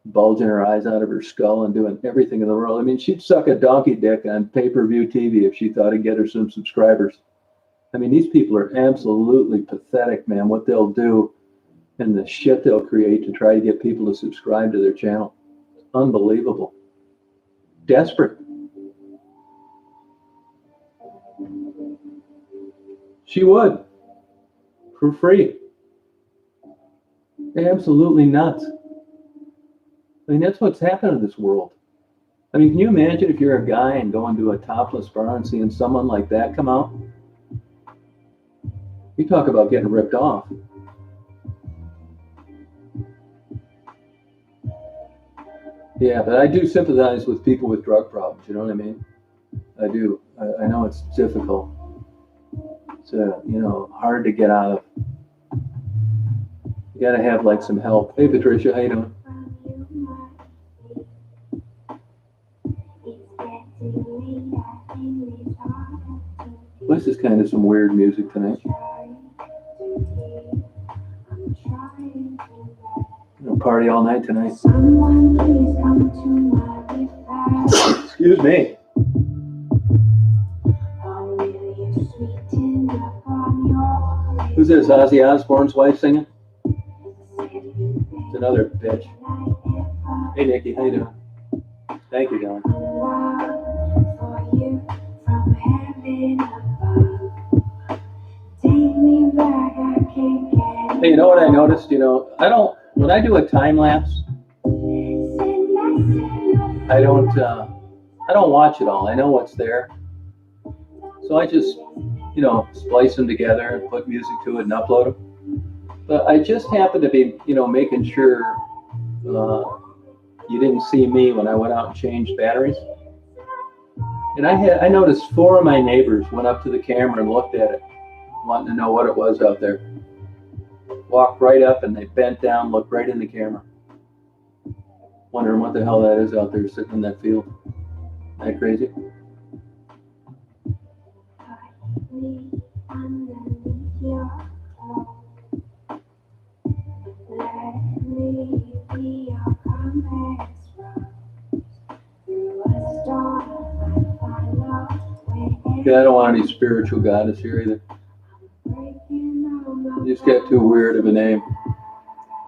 bulging her eyes out of her skull and doing everything in the world. I mean, she'd suck a donkey dick on pay-per-view TV if she thought it'd get her some subscribers. I mean, these people are absolutely pathetic, man, what they'll do and the shit they'll create to try to get people to subscribe to their channel. Unbelievable. Desperate. She would. For free. Absolutely nuts. I mean, that's what's happened in this world. I mean, can you imagine if you're a guy and going to a topless bar and seeing someone like that come out? You talk about getting ripped off. Yeah, but I do sympathize with people with drug problems, you know what I mean? I do. I know it's difficult. It's, you know, hard to get out of. You gotta have like some help. Hey, Patricia, how you doing? This is kind of some weird music tonight. Gonna party all night tonight. Excuse me. Who's this? Ozzy Osbourne's wife singing? It's another bitch. Hey, Nikki, how you doing? Thank you, Don. Hey, you know what I noticed? You know, when I do a time lapse, I don't watch it all. I know what's there. So I just, you know, splice them together and put music to it and upload them. But I just happen to be, you know, making sure you didn't see me when I went out and changed batteries. And I noticed 4 of my neighbors went up to the camera and looked at it, wanting to know what it was out there. Walked right up and they bent down, looked right in the camera, wondering what the hell that is out there sitting in that field. Isn't that crazy? Yeah, I don't want any spiritual goddess here either. You just got too weird of a name.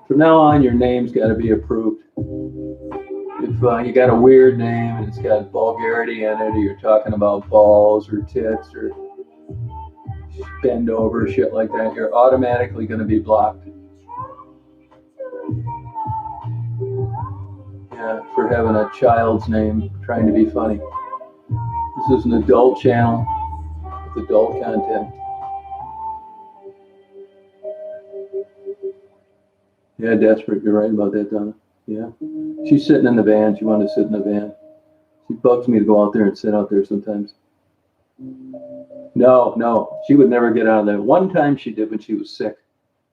From now on, your name's got to be approved. If you got a weird name and it's got vulgarity in it, or you're talking about balls or tits or bend over, shit like that, you're automatically going to be blocked. Yeah, for having a child's name, trying to be funny. This is an adult channel with adult content. Yeah, desperate. You're right about that, Donna. Yeah. She's sitting in the van. She wanted to sit in the van. She bugs me to go out there and sit out there sometimes. No, she would never get out of there. One time she did when she was sick,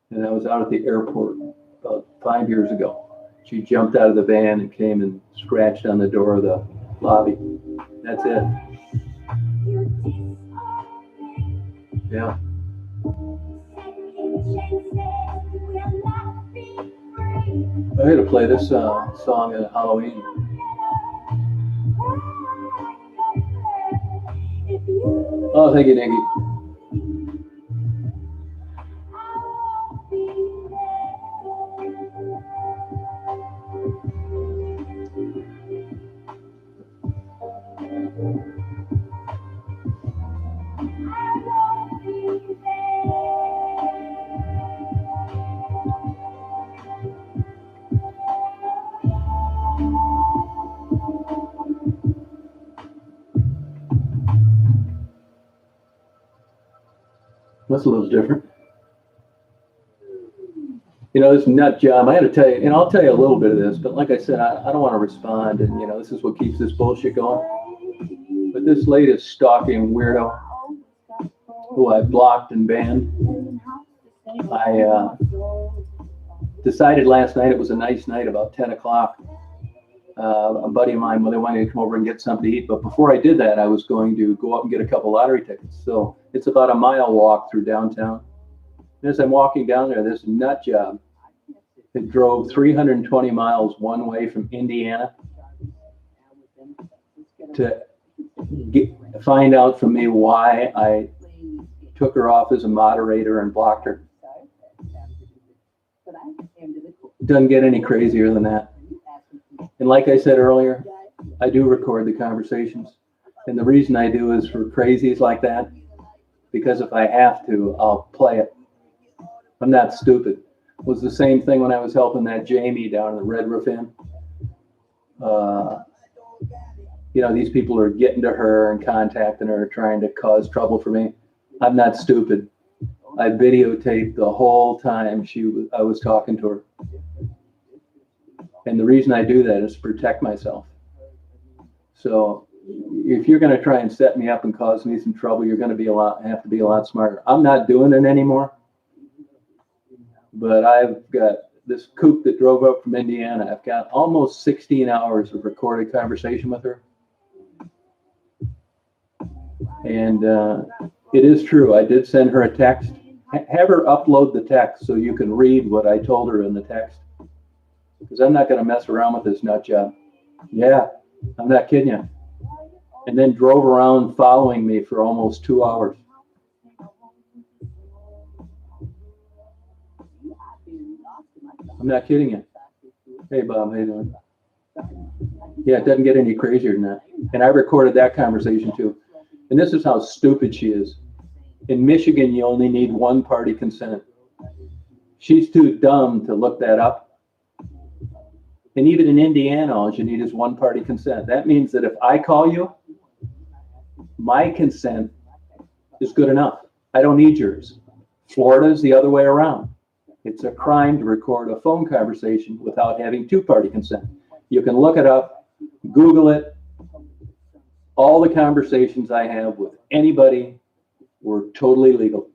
and I was out at the airport about 5 years ago. She jumped out of the van and came and scratched on the door of the lobby. That's it. Yeah. I'm going to play this song at Halloween. Oh, thank you, Nikki. That's a little different. You know, this nut job, I had to tell you, and I'll tell you a little bit of this, but like I said, I don't want to respond, and, you know, this is what keeps this bullshit going. But this latest stalking weirdo, who I blocked and banned, I decided last night, it was a nice night, about 10 o'clock. A buddy of mine, they wanted to come over and get something to eat, but before I did that, I was going to go out and get a couple lottery tickets. So it's about a mile walk through downtown. And as I'm walking down there, this nut job that drove 320 miles one way from Indiana to find out from me why I took her off as a moderator and blocked her. Doesn't get any crazier than that. And like I said earlier, I do record the conversations. And the reason I do is for crazies like that, because if I have to, I'll play it. I'm not stupid. It was the same thing when I was helping that Jamie down in the Red Roof Inn. You know, these people are getting to her and contacting her, trying to cause trouble for me. I'm not stupid. I videotaped the whole time I was talking to her. And the reason I do that is to protect myself. So if you're going to try and set me up and cause me some trouble, you're going to have to be a lot smarter. I'm not doing it anymore. But I've got this coupe that drove up from Indiana. I've got almost 16 hours of recorded conversation with her. And it is true. I did send her a text. Have her upload the text so you can read what I told her in the text. Because I'm not going to mess around with this nut job. Yeah, I'm not kidding you. And then drove around following me for almost 2 hours. I'm not kidding you. Hey, Bob, how you doing? Yeah, it doesn't get any crazier than that. And I recorded that conversation too. And this is how stupid she is. In Michigan, you only need one party consent. She's too dumb to look that up. And even in Indiana, all you need is one party consent. That means that if I call you, my consent is good enough. I don't need yours. Florida's the other way around. It's a crime to record a phone conversation without having two-party consent. You can look it up, Google it. All the conversations I have with anybody were totally legal.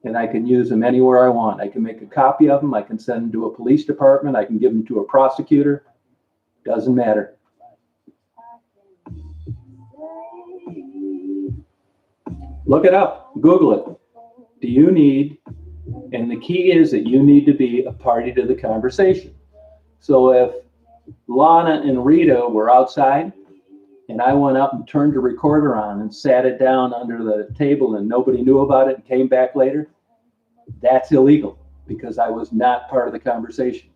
And I can use them anywhere I want. I can make a copy of them. I can send them to a police department. I can give them to a prosecutor. Doesn't matter. Look it up. Google it. Do you need, and the key is that you need to be a party to the conversation. So if Lana and Rita were outside and I went up and turned the recorder on and sat it down under the table and nobody knew about it and came back later, that's illegal because I was not part of the conversation.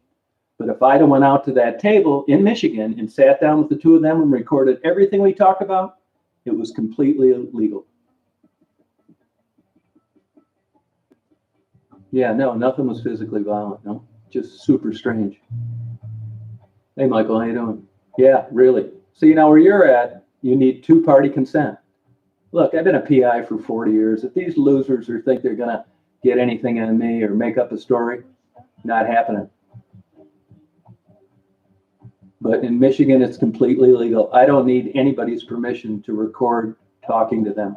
But if I'd have went out to that table in Michigan and sat down with the two of them and recorded everything we talked about, it was completely illegal. Yeah, no, nothing was physically violent, no, just super strange. Hey, Michael, how you doing? Yeah, really. See, now where you're at, you need two-party consent. Look, I've been a PI for 40 years. If these losers think they're going to get anything on me or make up a story, not happening. But in Michigan, it's completely legal. I don't need anybody's permission to record talking to them.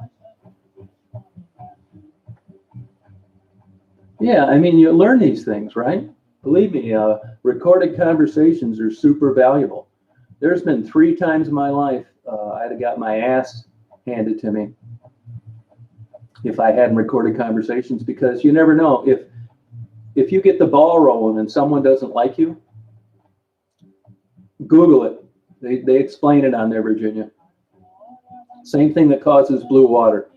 Yeah, I mean, you learn these things, right? Believe me, recorded conversations are super valuable. There's been 3 times in my life I'd have got my ass handed to me if I hadn't recorded conversations, because you never know. If you get the ball rolling and someone doesn't like you, Google it. They explain it on there, Virginia. Same thing that causes blue water.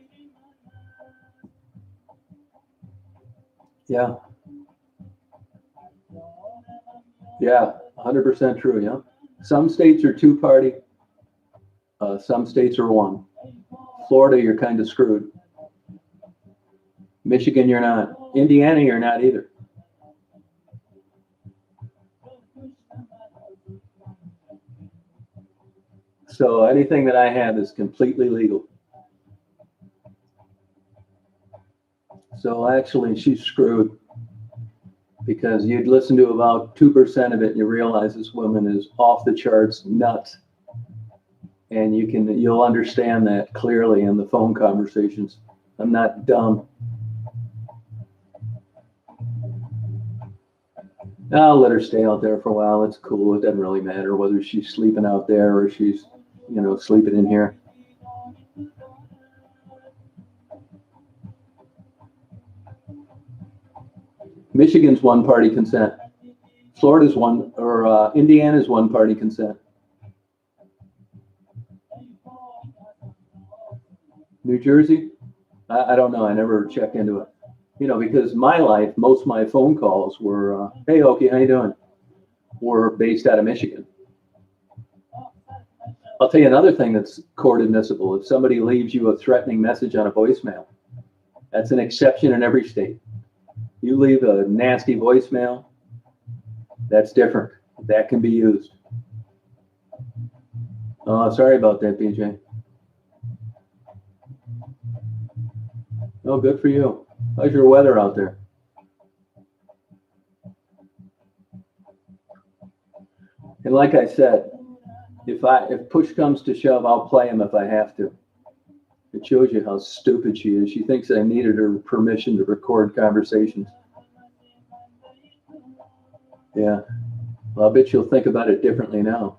Yeah. Yeah, 100% true, yeah. Some states are 2-party. Some states are 1. Florida, you're kind of screwed. Michigan, you're not. Indiana, you're not either. So anything that I have is completely legal. So actually, she's screwed, because you'd listen to about 2% of it and you realize this woman is off the charts nuts. And you'll understand that clearly in the phone conversations. I'm not dumb. I'll let her stay out there for a while. It's cool. It doesn't really matter whether she's sleeping out there or she's, sleeping in here. Michigan's 1-party consent. Florida's Indiana's 1-party consent. New Jersey? I don't know. I never checked into it. Because my life, most of my phone calls were, hey, Okie, how you doing? Were based out of Michigan. I'll tell you another thing that's court admissible. If somebody leaves you a threatening message on a voicemail, that's an exception in every state. You leave a nasty voicemail, that's different. That can be used. Oh, sorry about that, BJ. Oh, good for you. How's your weather out there? And like I said, if push comes to shove, I'll play him if I have to. It shows you how stupid she is. She thinks I needed her permission to record conversations. Yeah. Well, I bet you'll think about it differently now.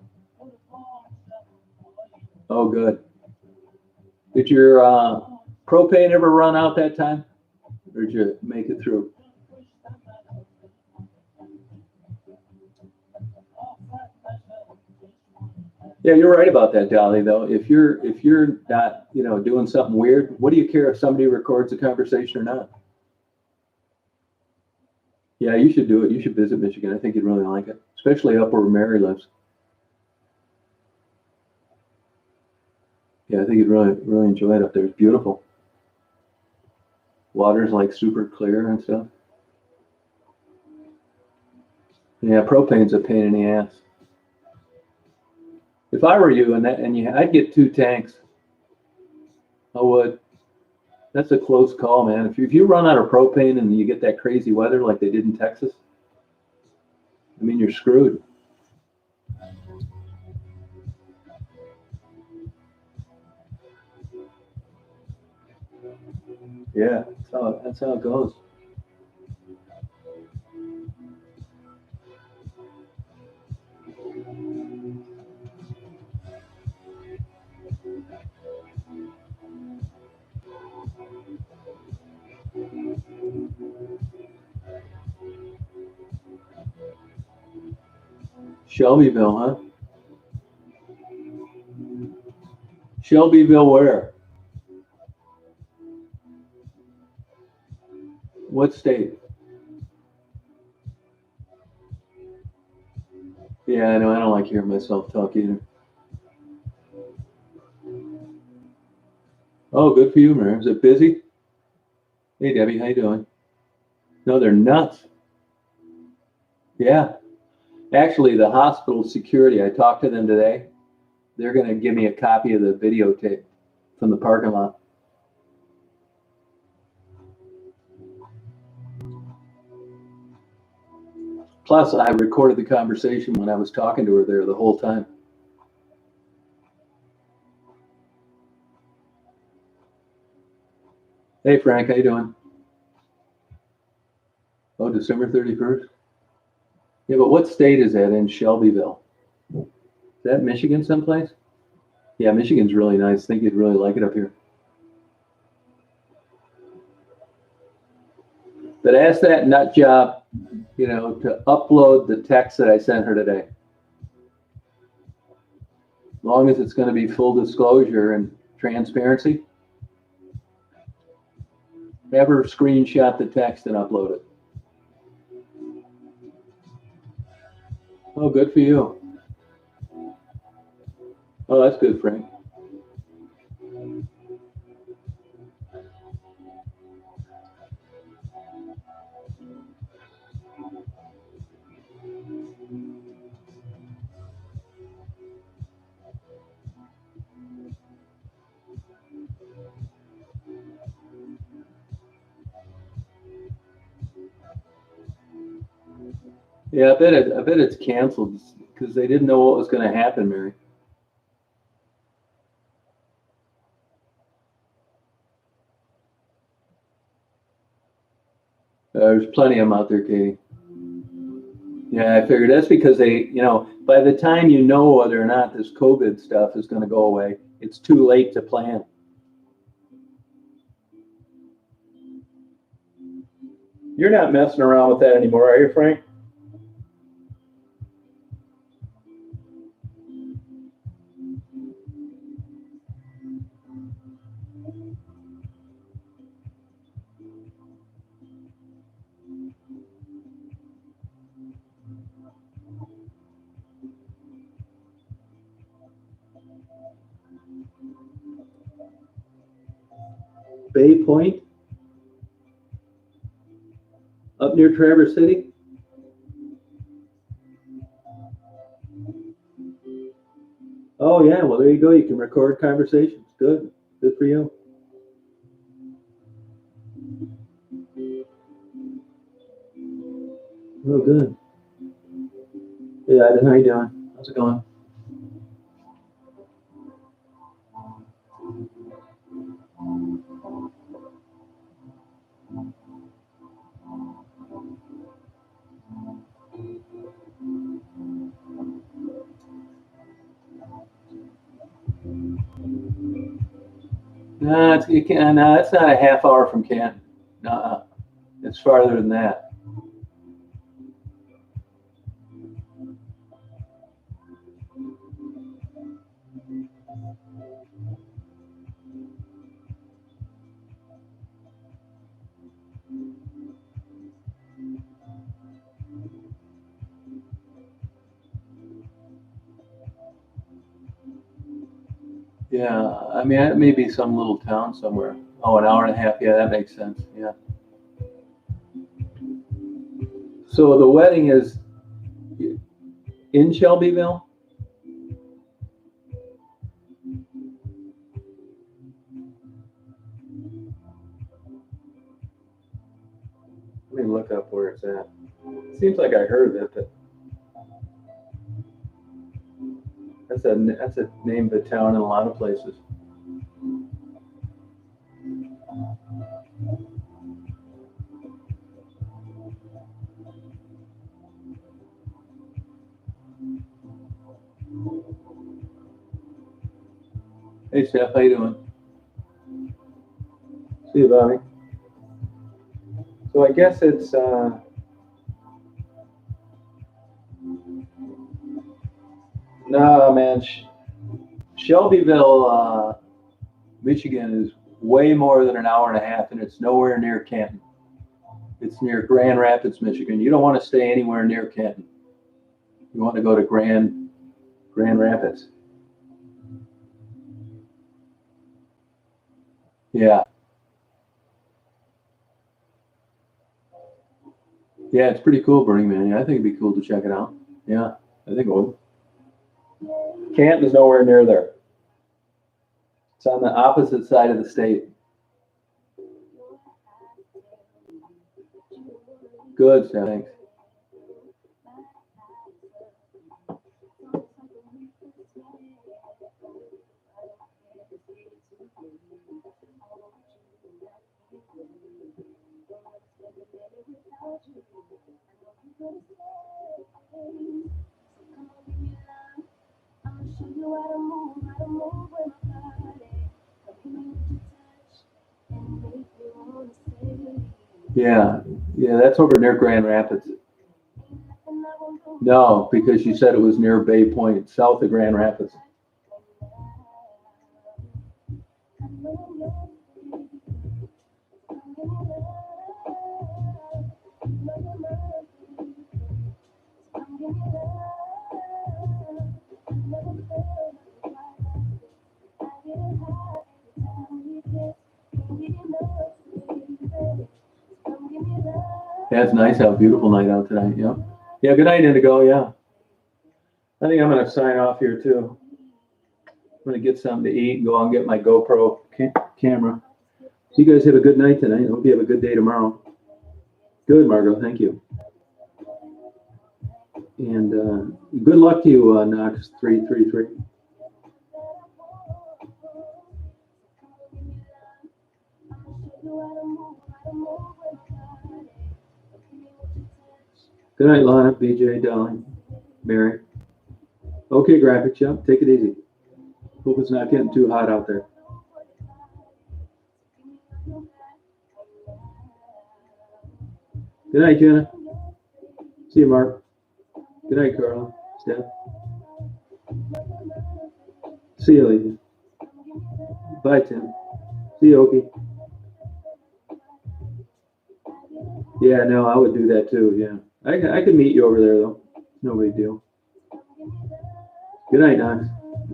Oh, good. Did your propane ever run out that time? Or did you make it through? Yeah, you're right about that, Dolly, though. If you're not, doing something weird, what do you care if somebody records a conversation or not? Yeah, you should do it. You should visit Michigan. I think you'd really like it, especially up where Mary lives. Yeah, I think you'd really, really enjoy it up there. It's beautiful. Water's like super clear and stuff. Yeah, propane's a pain in the ass. If I were you I'd get 2 tanks. I would. That's a close call, man. If you run out of propane and you get that crazy weather like they did in Texas, I mean, you're screwed. Yeah, that's how it goes. Shelbyville, huh? Shelbyville where? What state? Yeah, I know. I don't like hearing myself talk either. Oh, good for you, Mary. Is it busy? Hey, Debbie, how you doing? No, they're nuts. Yeah. Actually, the hospital security, I talked to them today. They're going to give me a copy of the videotape from the parking lot. Plus, I recorded the conversation when I was talking to her there the whole time. Hey Frank, how you doing? Oh, December 31st? Yeah, but what state is that in? Shelbyville? Is that Michigan someplace? Yeah, Michigan's really nice. I think you'd really like it up here. But ask that nut job, to upload the text that I sent her today. As long as it's going to be full disclosure and transparency, have her screenshot the text and upload it. Oh, good for you. Oh, that's good, Frank. Yeah, I bet it's canceled because they didn't know what was going to happen, Mary. There's plenty of them out there, Katie. Yeah, I figured that's because by the time you know whether or not this COVID stuff is going to go away, it's too late to plan. You're not messing around with that anymore, are you, Frank? Bay Point? Up near Traverse City? Oh, yeah, well, there you go. You can record conversations. Good. Good for you. Oh, good. Yeah, how you doing? How's it going? No, it's not a half hour from Canton. No, it's farther than that. Yeah, I mean, it may be some little town somewhere. Oh, an hour and a half. Yeah, that makes sense. Yeah. So the wedding is in Shelbyville? Let me look up where it's at. Seems like I heard of it, but that's a name of a town in a lot of places. Hey, Steph, how you doing? See you, Bobby. So I guess it's no, man. Shelbyville, Michigan is way more than an hour and a half, and it's nowhere near Canton. It's near Grand Rapids, Michigan. You don't want to stay anywhere near Canton. You want to go to Grand Rapids. Yeah. Yeah, it's pretty cool, Burning Man. Yeah, I think it'd be cool to check it out. Yeah, I think it would. Canton's nowhere near there. It's on the opposite side of the state. Good, Steph. Thanks. Yeah, that's over near Grand Rapids. No, because you said it was near Bay Point, south of Grand Rapids. Yeah, it's nice out. Beautiful night out tonight. Yeah. Yeah. Good night, Indigo. Yeah. I think I'm gonna sign off here too. I'm gonna get something to eat and go out and get my GoPro camera. So you guys have a good night tonight. I hope you have a good day tomorrow. Good, Margot. Thank you. And good luck to you, Knox 333. Good night, Lana, BJ, Dolly, Mary. Okay, graphics, yeah, take it easy. Hope it's not getting too hot out there. Good night, Jenna. See you, Mark. Good night, Carla. Steph. See you, lady. Bye, Tim. See you, Okie. Yeah, no, I would do that too, yeah. I could meet you over there, though. No big deal. Good night, Knox.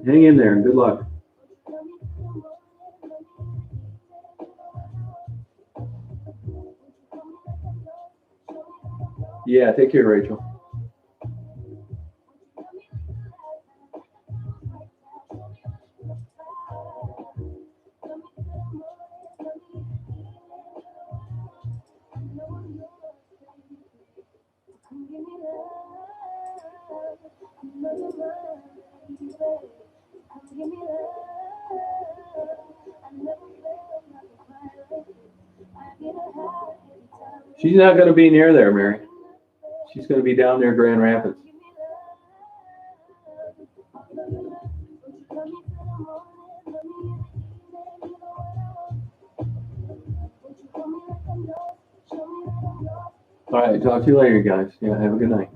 Hang in there and good luck. Yeah, take care, Rachel. She's not going to be near there, Mary. She's going to be down near Grand Rapids. All right, talk to you later, guys. Yeah, have a good night.